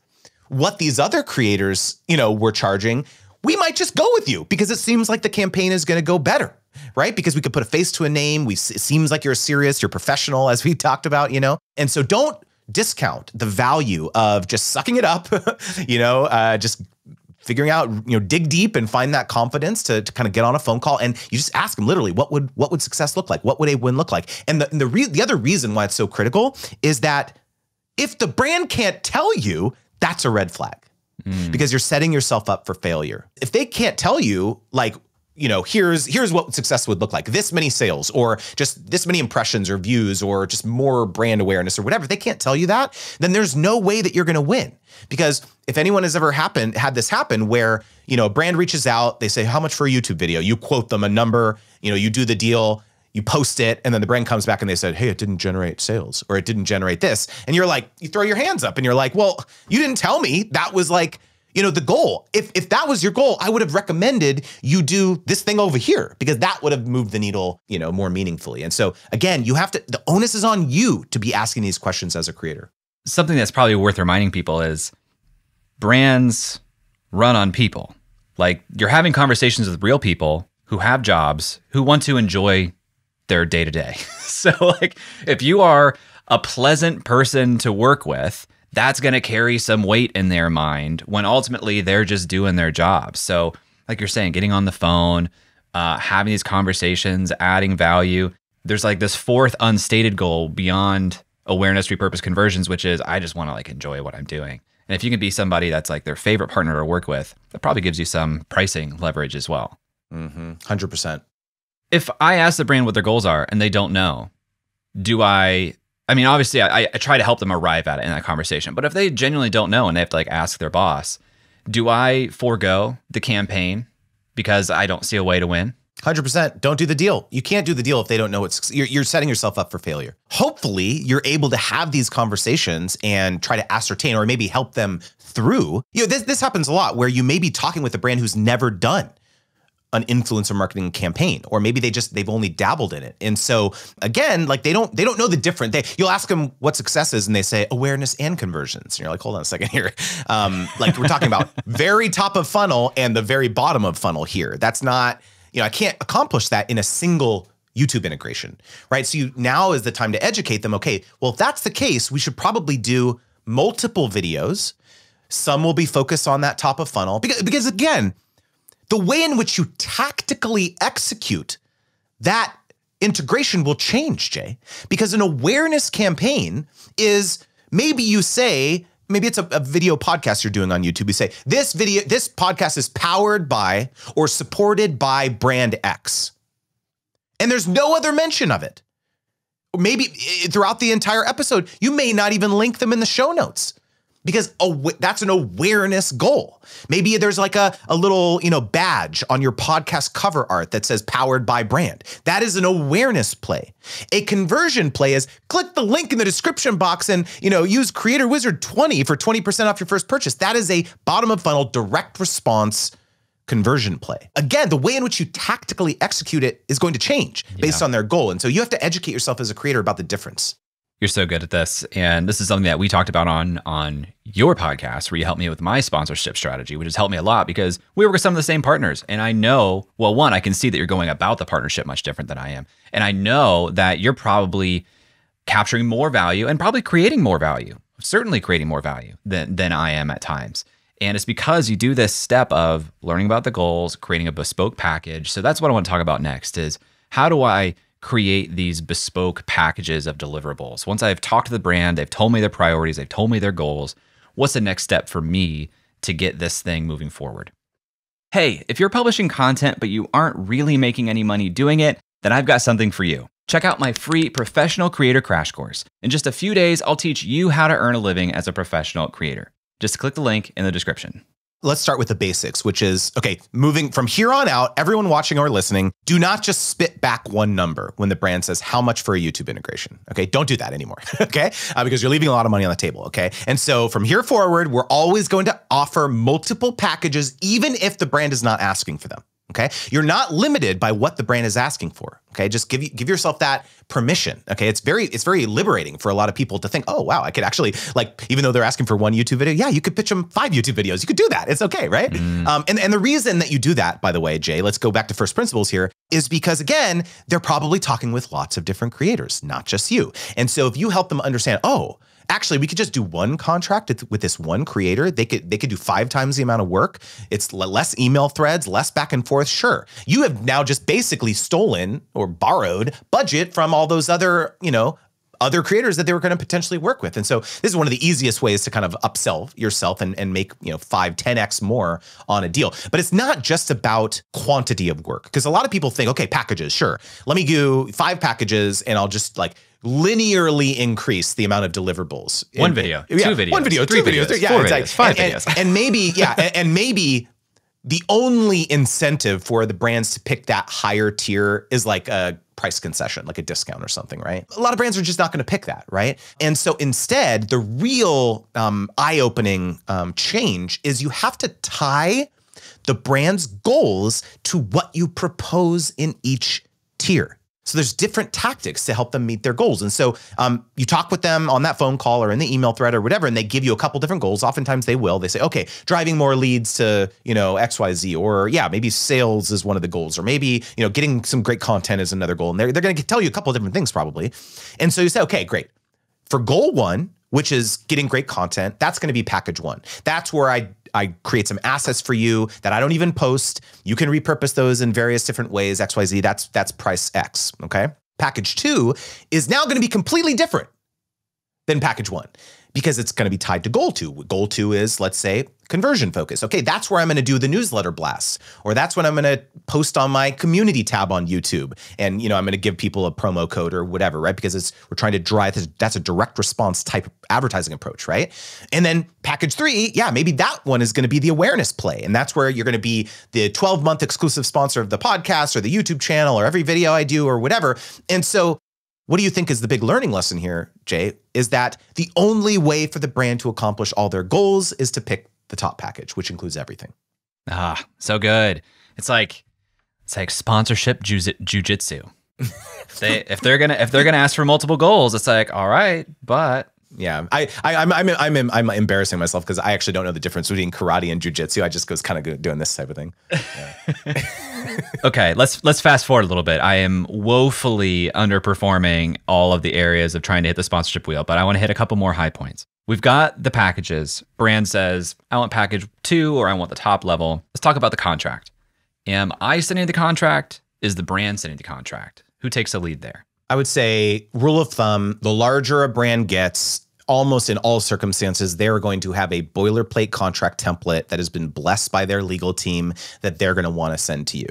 what these other creators, were charging, we might just go with you because it seems like the campaign is going to go better, right? Because we could put a face to a name. It seems like you're serious, you're professional, as we talked about, And so don't discount the value of just sucking it up, just figuring out, dig deep and find that confidence to kind of get on a phone call. And you just ask them literally, what would success look like? What would a win look like? And the other reason why it's so critical is that if the brand can't tell you, that's a red flag. Because you're setting yourself up for failure. If they can't tell you, like, here's what success would look like, this many sales or just this many impressions or views or just more brand awareness or whatever, if they can't tell you that, then there's no way that you're going to win. Because if anyone has ever had this happen where, a brand reaches out, they say, how much for a YouTube video? You quote them a number, you do the deal, you post it, and then the brand comes back and they said, hey, it didn't generate sales or it didn't generate this. And you're like, you throw your hands up and you're like, well, you didn't tell me that was like, the goal. If that was your goal, I would have recommended you do this thing over here because that would have moved the needle, more meaningfully. And so again, the onus is on you to be asking these questions as a creator. Something that's probably worth reminding people is brands run on people. Like, you're having conversations with real people who have jobs, who want to enjoy their day-to-day. So like, if you are a pleasant person to work with, that's going to carry some weight in their mind when ultimately they're just doing their job. So like you're saying, getting on the phone, having these conversations, adding value. There's like this fourth unstated goal beyond awareness, repurpose, conversions, which is I just want to like enjoy what I'm doing. And if you can be somebody that's like their favorite partner to work with, that probably gives you some pricing leverage as well. 100%. If I ask the brand what their goals are and they don't know, obviously I try to help them arrive at it in that conversation. But if they genuinely don't know and they have to like ask their boss, do I forego the campaign because I don't see a way to win? 100%. Don't do the deal. You can't do the deal if they don't know you're setting yourself up for failure. Hopefully you're able to have these conversations and try to ascertain or maybe help them through. This happens a lot where you may be talking with a brand who's never done an influencer marketing campaign, or maybe they've only dabbled in it. And so again, like they don't know the difference. You'll ask them what success is and they say awareness and conversions. And you're like, hold on a second here. Like we're talking about very top of funnel and the very bottom of funnel here. That's not, I can't accomplish that in a single YouTube integration, right? So now is the time to educate them. Okay, well, if that's the case, we should probably do multiple videos. Some will be focused on that top of funnel because again, the way in which you tactically execute that integration will change, Jay, because an awareness campaign is maybe it's a video podcast you're doing on YouTube. You say, this podcast is powered by or supported by brand X. And there's no other mention of it. Maybe throughout the entire episode, you may not even link them in the show notes. because that's an awareness goal. Maybe there's like a little, badge on your podcast cover art that says powered by brand. That is an awareness play. A conversion play is click the link in the description box and, use Creator Wizard 20 for 20% off your first purchase. That is a bottom of funnel direct response conversion play. Again, the way in which you tactically execute it is going to change based on their goal. And so you have to educate yourself as a creator about the difference. You're so good at this. And this is something that we talked about on your podcast, where you helped me with my sponsorship strategy, which has helped me a lot because we work with some of the same partners. And I know, well, one, I can see that you're going about the partnership much different than I am. And I know that you're probably capturing more value and probably creating more value, certainly creating more value than I am at times. And it's because you do this step of learning about the goals, creating a bespoke package. So that's what I want to talk about next is how do I create these bespoke packages of deliverables? Once I've talked to the brand, they've told me their priorities, they've told me their goals, what's the next step for me to get this thing moving forward? Hey, if you're publishing content, but you aren't really making any money doing it, then I've got something for you. Check out my free professional creator crash course. In just a few days, I'll teach you how to earn a living as a professional creator. Just click the link in the description. Let's start with the basics, which is, okay, moving from here on out, everyone watching or listening, do not just spit back one number when the brand says how much for a YouTube integration. Okay, don't do that anymore, okay? Because you're leaving a lot of money on the table, okay? And so from here forward, we're always going to offer multiple packages, even if the brand is not asking for them. Okay, you're not limited by what the brand is asking for. Okay, just give yourself that permission. Okay, it's very liberating for a lot of people to think, oh wow, I could actually, like, even though they're asking for one YouTube video, yeah, you could pitch them 5 YouTube videos. You could do that. It's okay, right? And the reason that you do that, by the way, Jay, let's go back to first principles here, is because again, they're probably talking with lots of different creators, not just you. And so if you help them understand, oh, actually, we could just do one contract with this one creator. They could do 5 times the amount of work. It's less email threads, less back and forth. Sure, you have now just basically stolen or borrowed budget from all those other, other creators that they were going to potentially work with. And so this is one of the easiest ways to kind of upsell yourself and make 5, 10x more on a deal. But it's not just about quantity of work, because a lot of people think, okay, packages, sure. Let me do 5 packages and I'll just like linearly increase the amount of deliverables. One video, 2 videos, 1 video, 3 2 videos, 4 videos, 5 videos. And maybe, and maybe the only incentive for the brands to pick that higher tier is like a price concession, like a discount or something, right? A lot of brands are just not going to pick that, right? And so instead, the real eye-opening change is you have to tie the brand's goals to what you propose in each tier. So there's different tactics to help them meet their goals. And so you talk with them on that phone call or in the email thread or whatever, and they give you a couple different goals. Oftentimes they will. They say, okay, driving more leads to, XYZ, or yeah, maybe sales is one of the goals, or maybe, getting some great content is another goal. And they're going to tell you a couple of different things probably. And so you say, okay, great. For goal 1, which is getting great content, that's going to be package 1. That's where I create some assets for you that I don't even post. You can repurpose those in various different ways, XYZ, that's price X, okay? Package 2 is now gonna be completely different than package 1, because it's gonna be tied to goal 2. Goal 2 is, let's say, conversion focus. Okay, that's where I'm gonna do the newsletter blasts, or that's when I'm gonna post on my community tab on YouTube. And I'm gonna give people a promo code or whatever, right? Because we're trying to drive, that's a direct response type advertising approach, right? And then package 3, yeah, maybe that one is gonna be the awareness play. And that's where you're gonna be the 12-month exclusive sponsor of the podcast or the YouTube channel or every video I do or whatever. And so what do you think is the big learning lesson here, Jay? Is that the only way for the brand to accomplish all their goals is to pick the top package, which includes everything. Ah, so good. It's like sponsorship jujitsu. If they're gonna ask for multiple goals, it's like, all right, but yeah, I'm embarrassing myself because I actually don't know the difference between karate and jujitsu. I just was kind of doing this type of thing. Yeah. Okay, let's fast forward a little bit. I am woefully underperforming all of the areas of trying to hit the sponsorship wheel, but I want to hit a couple more high points. We've got the packages. Brand says, I want package 2 or I want the top level. Let's talk about the contract. Am I sending the contract? Is the brand sending the contract? Who takes the lead there? I would say, rule of thumb, the larger a brand gets, almost in all circumstances, they're going to have a boilerplate contract template that has been blessed by their legal team that they're going to want to send to you.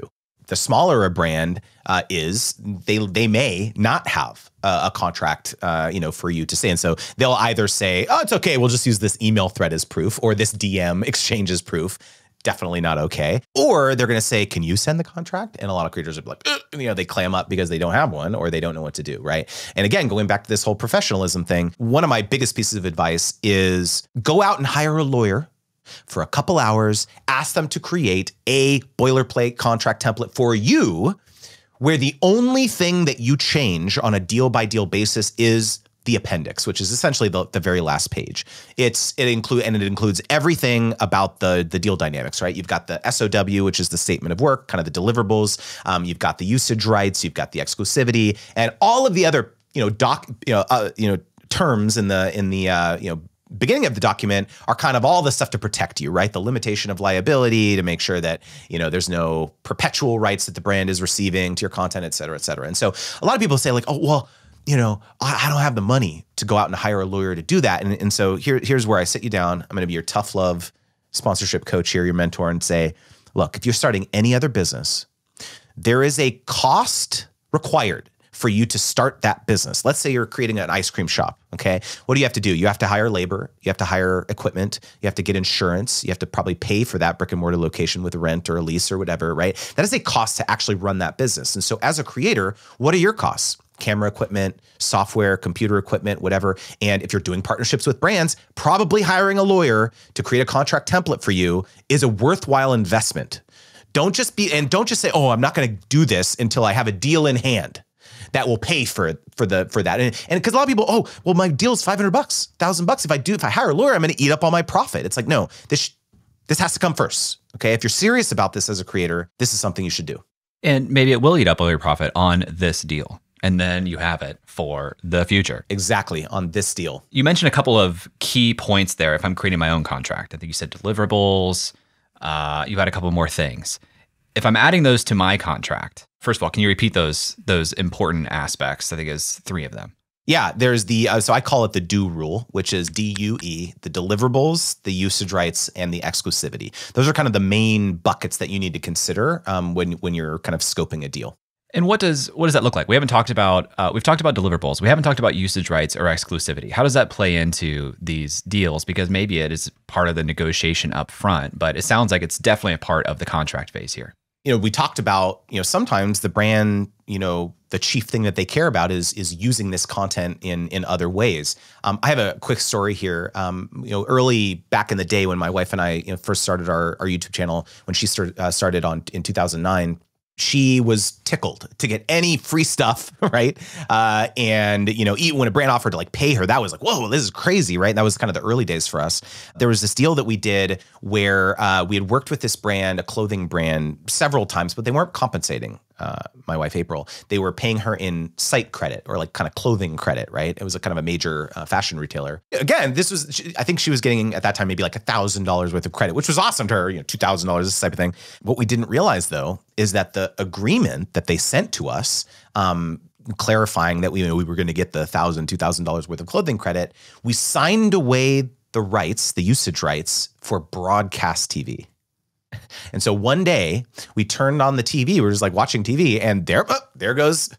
The smaller a brand is, they may not have a contract, for you to say. And so they'll either say, oh, it's okay, we'll just use this email thread as proof, or this DM exchange as proof. Definitely not okay. Or they're going to say, can you send the contract? And a lot of creators are like, they clam up because they don't have one or they don't know what to do, right? And again, going back to this whole professionalism thing, one of my biggest pieces of advice is go out and hire a lawyer for a couple hours, ask them to create a boilerplate contract template for you, where the only thing that you change on a deal by deal basis is the appendix, which is essentially the very last page. It includes everything about the deal dynamics, right? You've got the SOW, which is the statement of work, kind of the deliverables. You've got the usage rights, you've got the exclusivity, and all of the other terms in the beginning of the document are kind of all the stuff to protect you, right? The limitation of liability, to make sure that, there's no perpetual rights that the brand is receiving to your content, et cetera, et cetera. And so a lot of people say like, oh, well, I don't have the money to go out and hire a lawyer to do that. And so here's where I sit you down. I'm going to be your tough love sponsorship coach here, your mentor, and say, look, if you're starting any other business, there is a cost required for you to start that business. Let's say you're creating an ice cream shop, okay? What do you have to do? You have to hire labor, you have to hire equipment, you have to get insurance, you have to probably pay for that brick and mortar location with a rent or a lease or whatever, right? That is a cost to actually run that business. And so as a creator, what are your costs? Camera equipment, software, computer equipment, whatever. And if you're doing partnerships with brands, probably hiring a lawyer to create a contract template for you is a worthwhile investment. Don't just say, oh, I'm not going to do this until I have a deal in hand that will pay for that. And because a lot of people, oh, well, my deal is $500, $1,000. If I hire a lawyer, I'm going to eat up all my profit. It's like, no, this has to come first. Okay. If you're serious about this as a creator, this is something you should do. And maybe it will eat up all your profit on this deal. And then you have it for the future. Exactly, on this deal. You mentioned a couple of key points there if I'm creating my own contract. I think you said deliverables. You had a couple more things. If I'm adding those to my contract, first of all, can you repeat those important aspects? I think there's 3 of them. Yeah, there's so I call it the DUE rule, which is DUE, the deliverables, the usage rights, and the exclusivity. Those are kind of the main buckets that you need to consider when you're kind of scoping a deal. And what does that look like? We've talked about deliverables. We haven't talked about usage rights or exclusivity. How does that play into these deals? Because maybe it is part of the negotiation up front, but it sounds like it's definitely a part of the contract phase here. We talked about, sometimes the brand, the chief thing that they care about is using this content in other ways. I have a quick story here. Early back in the day when my wife and I first started our YouTube channel, when she started in 2009, she was tickled to get any free stuff, right? And even when a brand offered to like pay her, that was like, whoa, this is crazy, right? And that was kind of the early days for us. There was this deal that we did where we had worked with this brand, a clothing brand, several times, but they weren't compensating my wife, April. They were paying her in site credit or like kind of clothing credit, right? It was a kind of a major fashion retailer. Again, I think she was getting at that time maybe like $1,000 worth of credit, which was awesome to her, $2,000, this type of thing. What we didn't realize though, is that the agreement that they sent to us, clarifying that we were going to get the $1,000, $2,000 worth of clothing credit, we signed away the usage rights for broadcast TV. And so one day we turned on the TV, we were just like watching TV, and there goes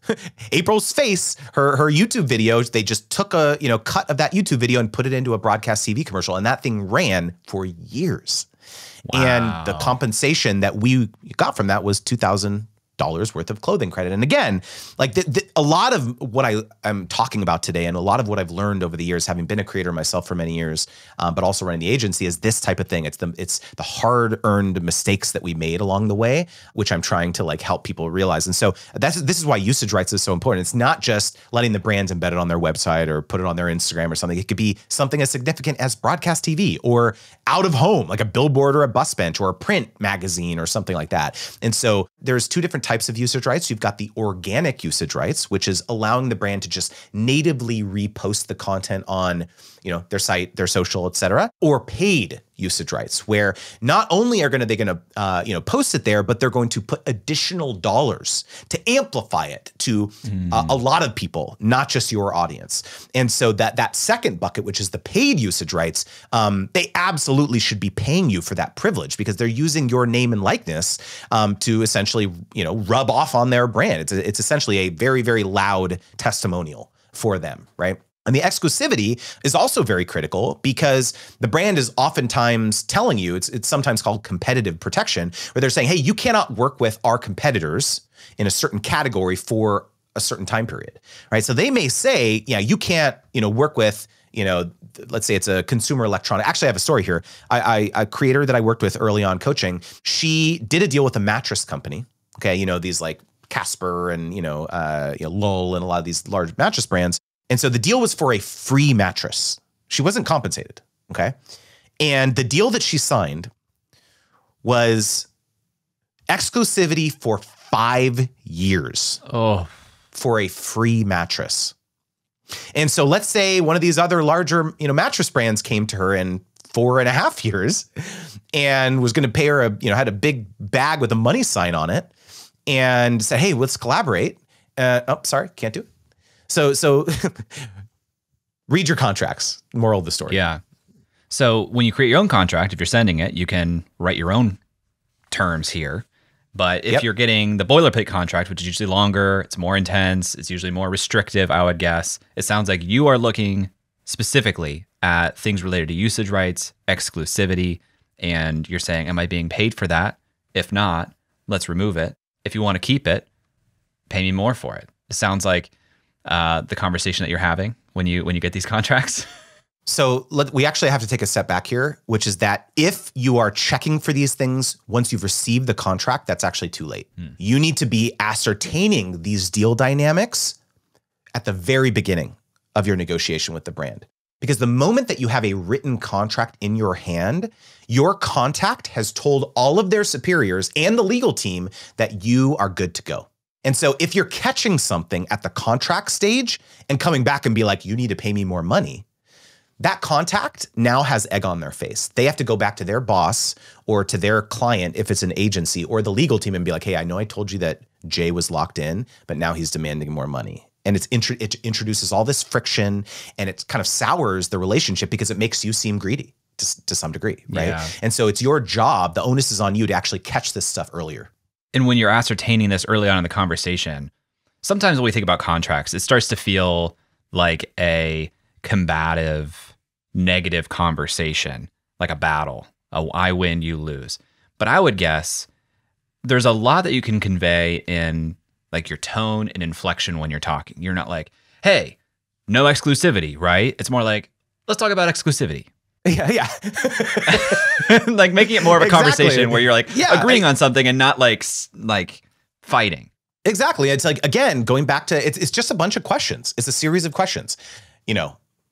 April's face, her YouTube video. They just took a cut of that YouTube video and put it into a broadcast TV commercial, and that thing ran for years. Wow. And the compensation that we got from that was $2,000 worth of clothing credit. And again, like a lot of what I'm talking about today, and a lot of what I've learned over the years, having been a creator myself for many years, but also running the agency, is this type of thing. It's the hard-earned mistakes that we made along the way, which I'm trying to like help people realize. And so this is why usage rights is so important. It's not just letting the brands embed it on their website or put it on their Instagram or something. It could be something as significant as broadcast TV or out of home, like a billboard or a bus bench or a print magazine or something like that. And so there's 2 different types of usage rights. You've got the organic usage rights, which is allowing the brand to just natively repost the content on their site, their social, et cetera, or paid usage rights, where not only are they going to post it there, but they're going to put additional dollars to amplify it to a lot of people, not just your audience. And so that second bucket, which is the paid usage rights, they absolutely should be paying you for that privilege, because they're using your name and likeness to essentially rub off on their brand. It's essentially a very, very loud testimonial for them, right? And the exclusivity is also very critical because the brand is oftentimes telling you, it's sometimes called competitive protection, where they're saying, hey, you cannot work with our competitors in a certain category for a certain time period, right? So they may say, yeah, you can't, work with, let's say it's a consumer electronic. Actually, I have a story here. A creator that I worked with early on coaching, she did a deal with a mattress company. Okay, these like Casper and Lowell and a lot of these large mattress brands. And so the deal was for a free mattress. She wasn't compensated, okay? And the deal that she signed was exclusivity for 5 years for a free mattress. And so let's say one of these other larger, mattress brands came to her in 4.5 years and was going to pay her had a big bag with a money sign on it and said, hey, let's collaborate. Sorry, can't do it. So read your contracts, moral of the story. Yeah. So when you create your own contract, if you're sending it, you can write your own terms here. But if you're getting the boilerplate contract, which is usually longer, it's more intense, it's usually more restrictive, I would guess. It sounds like you are looking specifically at things related to usage rights, exclusivity, and you're saying, am I being paid for that? If not, let's remove it. If you want to keep it, pay me more for it. It sounds like the conversation that you're having when you get these contracts. So we actually have to take a step back here, which is that if you are checking for these things once you've received the contract, that's actually too late. You need to be ascertaining these deal dynamics at the very beginning of your negotiation with the brand. Because the moment that you have a written contract in your hand, your contact has told all of their superiors and the legal team that you are good to go. And so if you're catching something at the contract stage and coming back and be like, you need to pay me more money, that contact now has egg on their face. They have to go back to their boss or to their client if it's an agency or the legal team and be like, hey, I know I told you that Jay was locked in, but now he's demanding more money. And it introduces all this friction and it kind of sours the relationship because it makes you seem greedy to some degree, right? Yeah. And so it's your job, the onus is on you to actually catch this stuff earlier. And when you're ascertaining this early on in the conversation, sometimes when we think about contracts, it starts to feel like a combative, negative conversation, like a battle, I win, you lose. But I would guess there's a lot that you can convey in like your tone and inflection when you're talking. You're not like, hey, no exclusivity, right? It's more like, let's talk about exclusivity. Yeah. Like making it more of a conversation where you're like agreeing on something and not like fighting. Exactly. It's like, again, going back to, it's just a bunch of questions. It's a series of questions.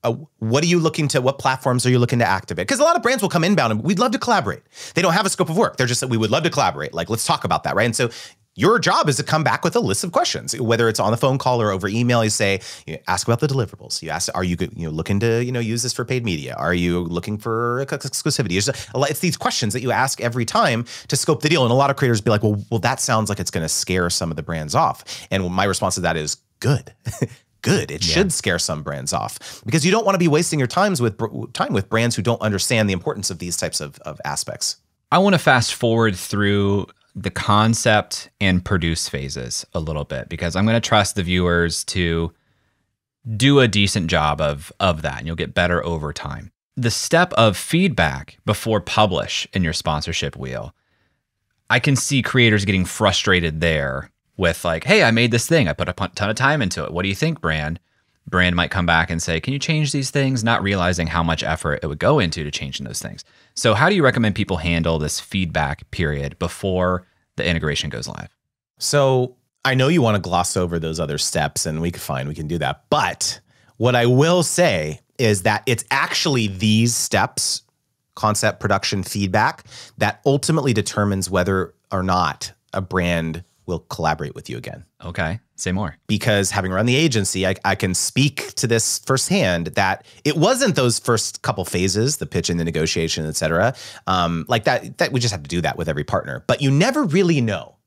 What platforms are you looking to activate? Because a lot of brands will come inbound and we'd love to collaborate. They don't have a scope of work. They're just that we would love to collaborate. Like, let's talk about that, right? And so your job is to come back with a list of questions, whether it's on the phone call or over email. You say, ask about the deliverables. You ask, are you looking to use this for paid media? Are you looking for exclusivity? It's these questions that you ask every time to scope the deal. And a lot of creators be like, well, that sounds like it's going to scare some of the brands off. And my response to that is good. Good. It should scare some brands off because you don't want to be wasting your time with brands who don't understand the importance of these types of aspects. I want to fast forward through the concept and produce phases a little bit because I'm going to trust the viewers to do a decent job of that, and you'll get better over time. The step of feedback before publish in your sponsorship wheel, I can see creators getting frustrated there with like, hey, I made this thing. I put a ton of time into it. What do you think, brand? Brand might come back and say, can you change these things? Not realizing how much effort it would go into to changing those things. So how do you recommend people handle this feedback period before the integration goes live? So I know you want to gloss over those other steps and we can do that. But what I will say is that it's actually these steps, concept, production, feedback, that ultimately determines whether or not a brand will collaborate with you again. Okay, say more. Because having run the agency, I can speak to this firsthand that it wasn't those first couple phases, the pitch and the negotiation, et cetera, like that we just have to do that with every partner. But you never really know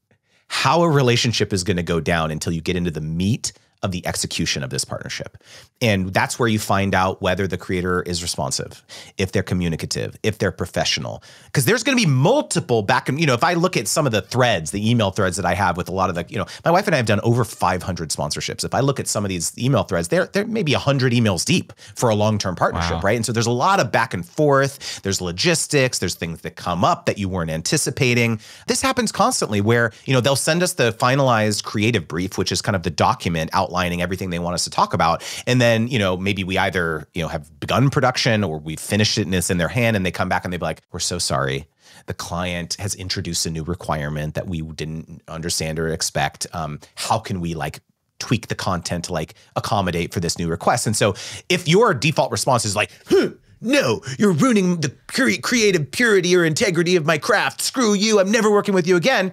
how a relationship is going to go down until you get into the meat of the execution of this partnership. And that's where you find out whether the creator is responsive, if they're communicative, if they're professional. Because there's going to be multiple back and, if I look at some of the threads, the email threads that I have with a lot of the, my wife and I have done over 500 sponsorships. If I look at some of these email threads, they're maybe 100 emails deep for a long-term partnership, wow. right? And so there's a lot of back and forth. There's logistics. There's things that come up that you weren't anticipating. This happens constantly where, they'll send us the finalized creative brief, which is kind of the document outlining everything they want us to talk about. And then, maybe we either, have begun production or we've finished it and it's in their hand and they come back and they be like, we're so sorry. The client has introduced a new requirement that we didn't understand or expect. How can we tweak the content to accommodate for this new request? And so if your default response is no, you're ruining the creative purity or integrity of my craft. Screw you. I'm never working with you again.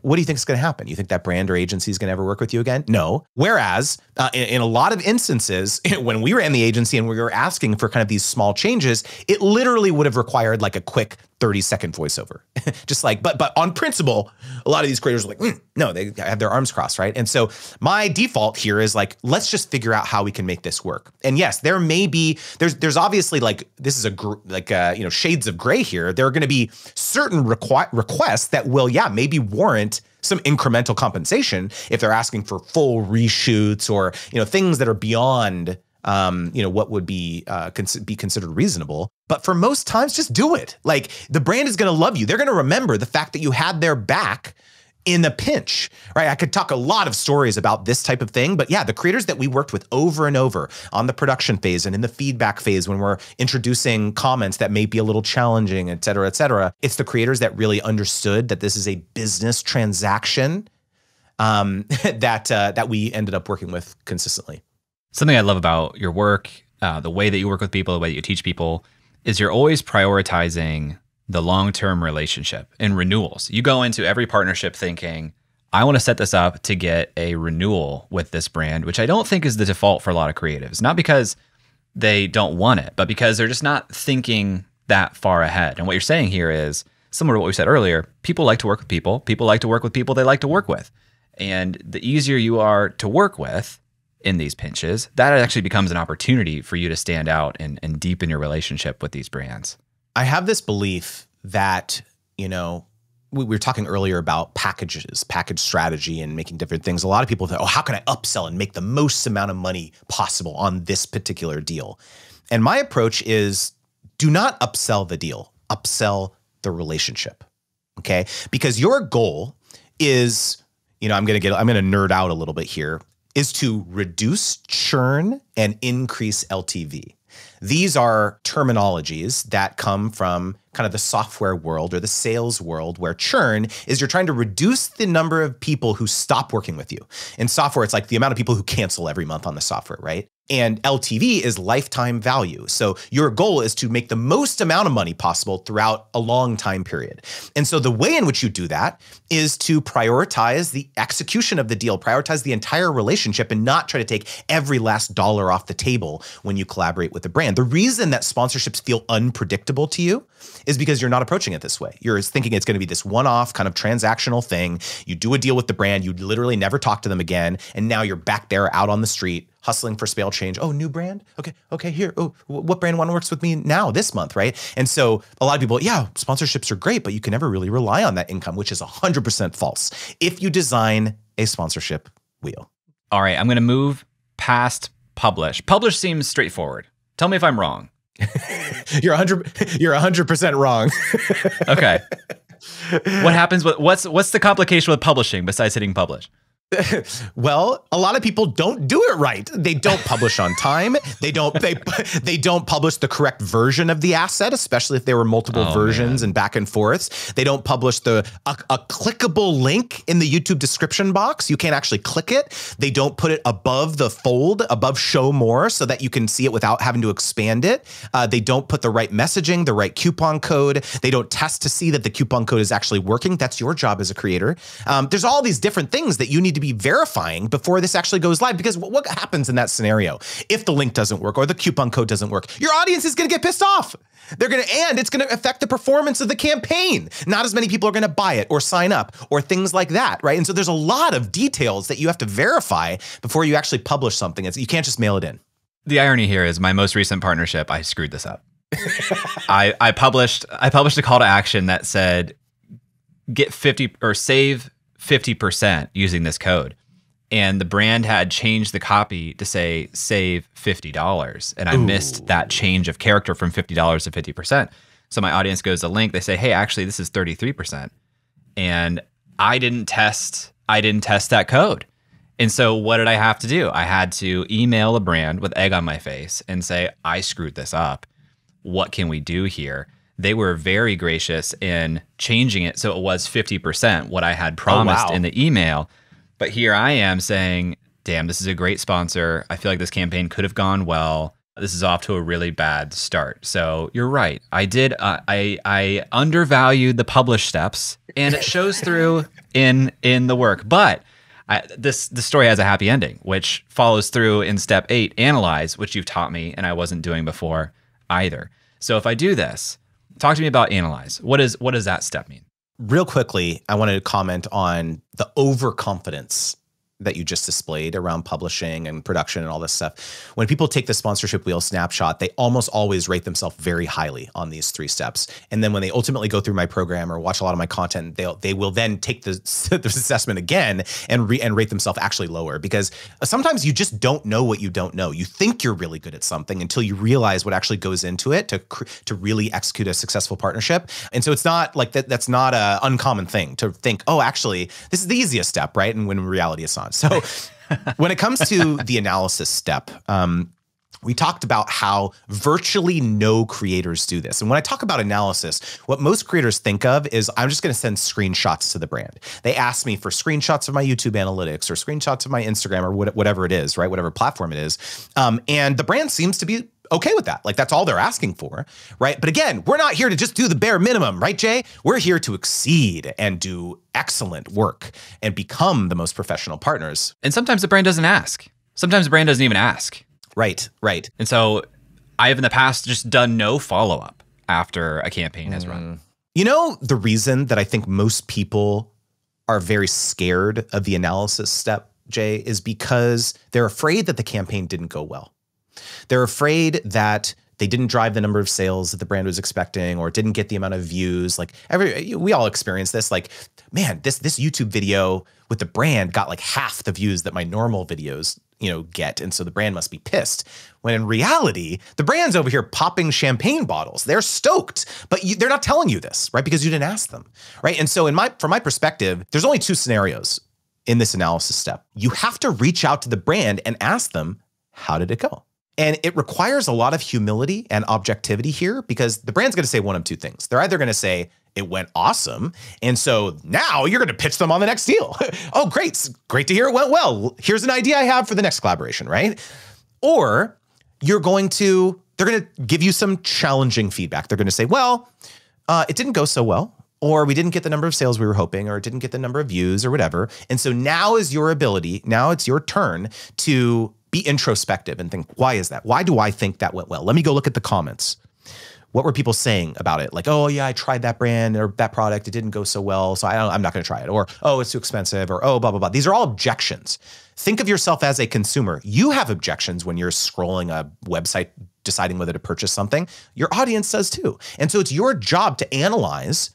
What do you think is going to happen? You think that brand or agency is going to ever work with you again? No. Whereas in a lot of instances, when we ran the agency and we were asking for kind of these small changes, it literally would have required a quick 30-second voiceover. Just but on principle, a lot of these creators are no, they have their arms crossed, right? And so my default here is let's just figure out how we can make this work. And yes, there may be, there's obviously this is shades of gray here. There are going to be certain requests that will, maybe warrant some incremental compensation if they're asking for full reshoots or, things that are beyond what would be considered reasonable. But for most times, just do it. The brand is going to love you. They're going to remember the fact that you had their back in a pinch, right? I could talk a lot of stories about this type of thing, but the creators that we worked with over and over on the production phase and in the feedback phase when we're introducing comments that may be a little challenging, et cetera, it's the creators that really understood that this is a business transaction that we ended up working with consistently. Something I love about your work, the way that you work with people, the way that you teach people, is you're always prioritizing the long-term relationship and renewals. You go into every partnership thinking, I want to set this up to get a renewal with this brand, which I don't think is the default for a lot of creatives. Not because they don't want it, but because they're just not thinking that far ahead. And what you're saying here is similar to what we said earlier. People like to work with people. People like to work with people they like to work with. And the easier you are to work with in these pinches, that actually becomes an opportunity for you to stand out and deepen your relationship with these brands. I have this belief that, we were talking earlier about packages, package strategy and making different things. A lot of people think, how can I upsell and make the most amount of money possible on this particular deal? And my approach is do not upsell the deal, upsell the relationship, okay? Because your goal is, I'm going to nerd out a little bit here, is to reduce churn and increase LTV. These are terminologies that come from kind of the software world or the sales world, where churn is you're trying to reduce the number of people who stop working with you. In software, it's the amount of people who cancel every month on the software, right? And LTV is lifetime value. So your goal is to make the most amount of money possible throughout a long time period. And so the way in which you do that is to prioritize the execution of the deal, prioritize the entire relationship, and not try to take every last dollar off the table when you collaborate with the brand. The reason that sponsorships feel unpredictable to you is because you're not approaching it this way. You're thinking it's going to be this one-off kind of transactional thing. You do a deal with the brand, you literally never talk to them again, and now you're back there out on the street hustling for scale change. Oh, new brand? Okay, here. Oh, what brand one works with me now this month, right? And so a lot of people, sponsorships are great, but you can never really rely on that income, which is 100% false if you design a sponsorship wheel. All right, I'm going to move past publish. Publish seems straightforward. Tell me if I'm wrong. You're 100% wrong. Okay. What happens with what's the complication with publishing besides hitting publish? Well, a lot of people don't do it right. They don't publish on time. They don't publish the correct version of the asset, especially if there were multiple versions and back and forths. They don't publish a clickable link in the YouTube description box. You can't actually click it. They don't put it above the fold, above show more, so that you can see it without having to expand it. They don't put the right messaging, the right coupon code. They don't test to see that the coupon code is actually working. That's your job as a creator. There's all these different things that you need to be verifying before this actually goes live. Because what happens in that scenario? If the link doesn't work or the coupon code doesn't work, your audience is going to get pissed off. And it's going to affect the performance of the campaign. Not as many people are going to buy it or sign up or things like that, right? And so there's a lot of details that you have to verify before you actually publish something. You can't just mail it in. The irony here is my most recent partnership, I screwed this up. I published a call to action that said, get 50 or save 50% using this code. And the brand had changed the copy to say save $50. And I missed that change of character from $50 to 50%. So my audience goes to link, they say, hey, actually this is 33%. And I didn't test that code. And so what did I have to do? I had to email a brand with egg on my face and say, I screwed this up. What can we do here? They were very gracious in changing it so it was 50%, what I had promised in the email. But here I am saying, damn, this is a great sponsor. I feel like this campaign could have gone well. This is off to a really bad start. So you're right. I undervalued the publish steps, and it shows through in the work. But the story has a happy ending, which follows through in step 8, analyze, which you've taught me and I wasn't doing before either. So if I do this, talk to me about analyze. What does that step mean? Real quickly, I wanted to comment on the overconfidence that you just displayed around publishing and production and all this stuff. When people take the sponsorship wheel snapshot, they almost always rate themselves very highly on these 3 steps. And then when they ultimately go through my program or watch a lot of my content, they will then take the assessment again and rate themselves actually lower, because sometimes you just don't know what you don't know. You think you're really good at something until you realize what actually goes into it to really execute a successful partnership. And so it's not like that's not an uncommon thing to think, oh, actually, this is the easiest step, right? And when in reality it's not. So when it comes to the analysis step, we talked about how virtually no creators do this. And when I talk about analysis, what most creators think of is I'm just going to send screenshots to the brand. They ask me for screenshots of my YouTube analytics or screenshots of my Instagram or whatever it is, right? Whatever platform it is. And the brand seems to be okay with that. Like that's all they're asking for, right? But again, we're not here to just do the bare minimum, right, Jay? We're here to exceed and do excellent work and become the most professional partners. And sometimes the brand doesn't ask. Sometimes the brand doesn't even ask. Right. And so I have in the past just done no follow-up after a campaign has run. You know, the reason that I think most people are very scared of the analysis step, Jay, is because they're afraid that the campaign didn't go well. They're afraid that they didn't drive the number of sales that the brand was expecting, or didn't get the amount of views. Like we all experience this. Like, man, this YouTube video with the brand got like half the views that my normal videos, get. And so the brand must be pissed. When in reality, the brand's over here popping champagne bottles. They're stoked, but they're not telling you this, right? Because you didn't ask them, right? And so from my perspective, there's only 2 scenarios in this analysis step. You have to reach out to the brand and ask them, how did it go? And it requires a lot of humility and objectivity here, because the brand's going to say one of 2 things. They're either going to say, it went awesome, and so now you're going to pitch them on the next deal. Oh, great. Great to hear it went well. Here's an idea I have for the next collaboration, right? Or they're going to give you some challenging feedback. They're going to say, well, it didn't go so well, or we didn't get the number of sales we were hoping, or didn't get the number of views or whatever. And so now it's your turn to be introspective and think, why is that? Why do I think that went well? Let me go look at the comments. What were people saying about it? Like, oh yeah, I tried that brand or that product. It didn't go so well, so I'm not going to try it. Or, oh, it's too expensive. Or, oh, blah, blah, blah. These are all objections. Think of yourself as a consumer. You have objections when you're scrolling a website, deciding whether to purchase something. Your audience does too. And so it's your job to analyze,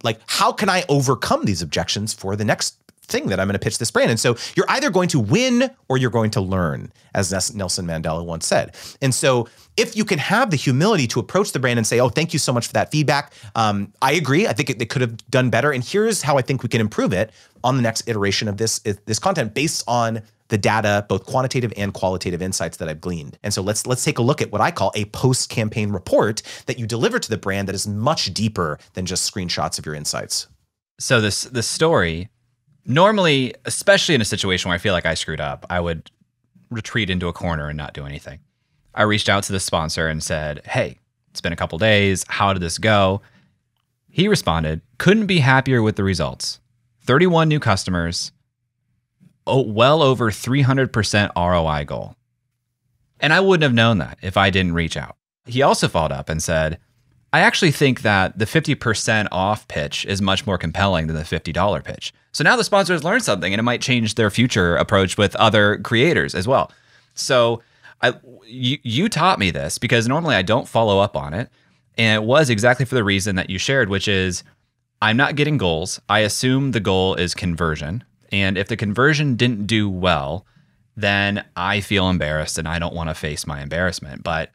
like, how can I overcome these objections for the next thing that I'm going to pitch this brand? And so you're either going to win or you're going to learn, as Nelson Mandela once said. And so if you can have the humility to approach the brand and say, oh, thank you so much for that feedback. I agree. I think they could have done better. And here's how I think we can improve it on the next iteration of this content based on the data, both quantitative and qualitative insights that I've gleaned. And so let's take a look at what I call a post-campaign report that you deliver to the brand that is much deeper than just screenshots of your insights. So this story, normally, especially in a situation where I feel like I screwed up, I would retreat into a corner and not do anything. I reached out to the sponsor and said, hey, it's been a couple days. How did this go? He responded, couldn't be happier with the results. 31 new customers, well over 300% ROI goal. And I wouldn't have known that if I didn't reach out. He also followed up and said, I actually think that the 50% off pitch is much more compelling than the $50 pitch. So now the sponsors learned something, and it might change their future approach with other creators as well. So you taught me this, because normally I don't follow up on it. And it was exactly for the reason that you shared, which is I'm not getting goals. I assume the goal is conversion. And if the conversion didn't do well, then I feel embarrassed and I don't want to face my embarrassment. But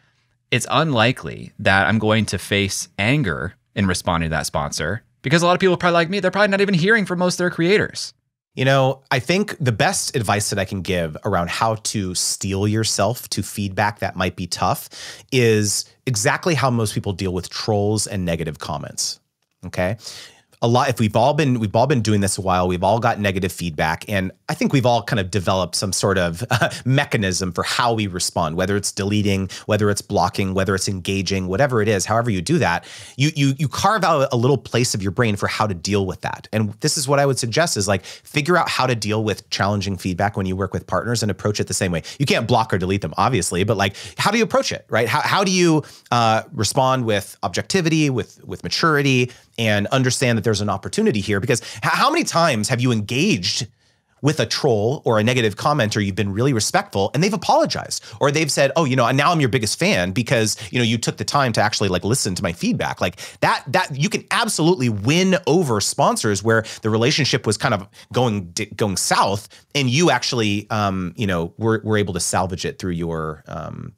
it's unlikely that I'm going to face anger in responding to that sponsor, because a lot of people probably like me, they're probably not even hearing from most of their creators. You know, I think the best advice that I can give around how to steel yourself to feedback that might be tough is exactly how most people deal with trolls and negative comments. Okay. If we've all been doing this a while, we've all got negative feedback, and I think we've all kind of developed some sort of mechanism for how we respond, whether it's deleting, whether it's blocking, whether it's engaging, whatever it is, however you do that, you carve out a little place of your brain for how to deal with that. And this is what I would suggest is like, figure out how to deal with challenging feedback when you work with partners and approach it the same way. You can't block or delete them, obviously, but like, how do you approach it, right? How do you respond with objectivity, with maturity, and understand that there's an opportunity here? Because how many times have you engaged with a troll or a negative commenter, you've been really respectful, and they've apologized, or they've said, oh, you know, now I'm your biggest fan because, you know, you took the time to actually like listen to my feedback. Like that you can absolutely win over sponsors where the relationship was kind of going south, and you actually, you know, were able to salvage it through your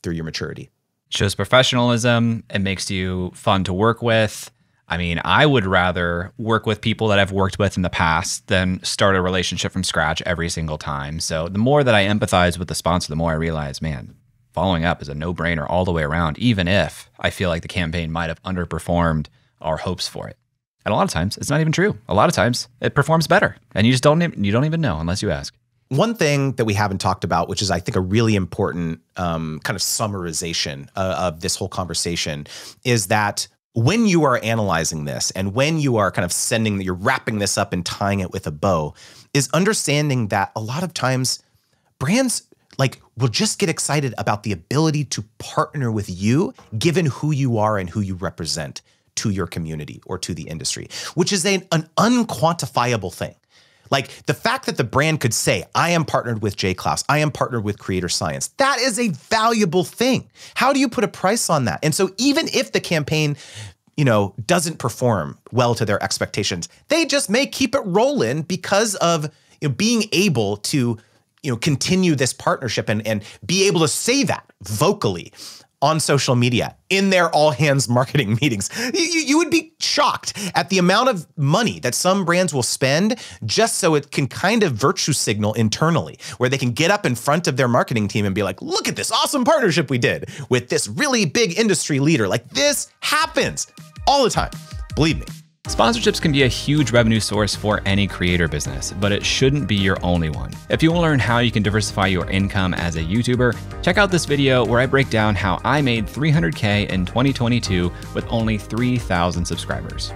maturity. Shows professionalism. It makes you fun to work with. I mean, I would rather work with people that I've worked with in the past than start a relationship from scratch every single time. So the more that I empathize with the sponsor, the more I realize, man, following up is a no-brainer all the way around, even if I feel like the campaign might have underperformed our hopes for it. And a lot of times it's not even true. A lot of times it performs better, and you just don't even know unless you ask. One thing that we haven't talked about, which is I think a really important kind of summarization of this whole conversation, is that when you are analyzing this and when you are kind of you're wrapping this up and tying it with a bow, is understanding that a lot of times brands like will just get excited about the ability to partner with you, given who you are and who you represent to your community or to the industry, which is an unquantifiable thing. Like the fact that the brand could say, I am partnered with Clouse, I am partnered with Creator Science, that is a valuable thing. How do you put a price on that? And so even if the campaign, you know, doesn't perform well to their expectations, they just may keep it rolling because of, you know, being able to, you know, continue this partnership and be able to say that vocally on social media in their all hands marketing meetings. You would be shocked at the amount of money that some brands will spend just so it can kind of virtue signal internally, where they can get up in front of their marketing team and be like, look at this awesome partnership we did with this really big industry leader. Like this happens all the time. Believe me. Sponsorships can be a huge revenue source for any creator business, but it shouldn't be your only one. If you want to learn how you can diversify your income as a YouTuber, check out this video where I break down how I made $300K in 2022 with only 3,000 subscribers.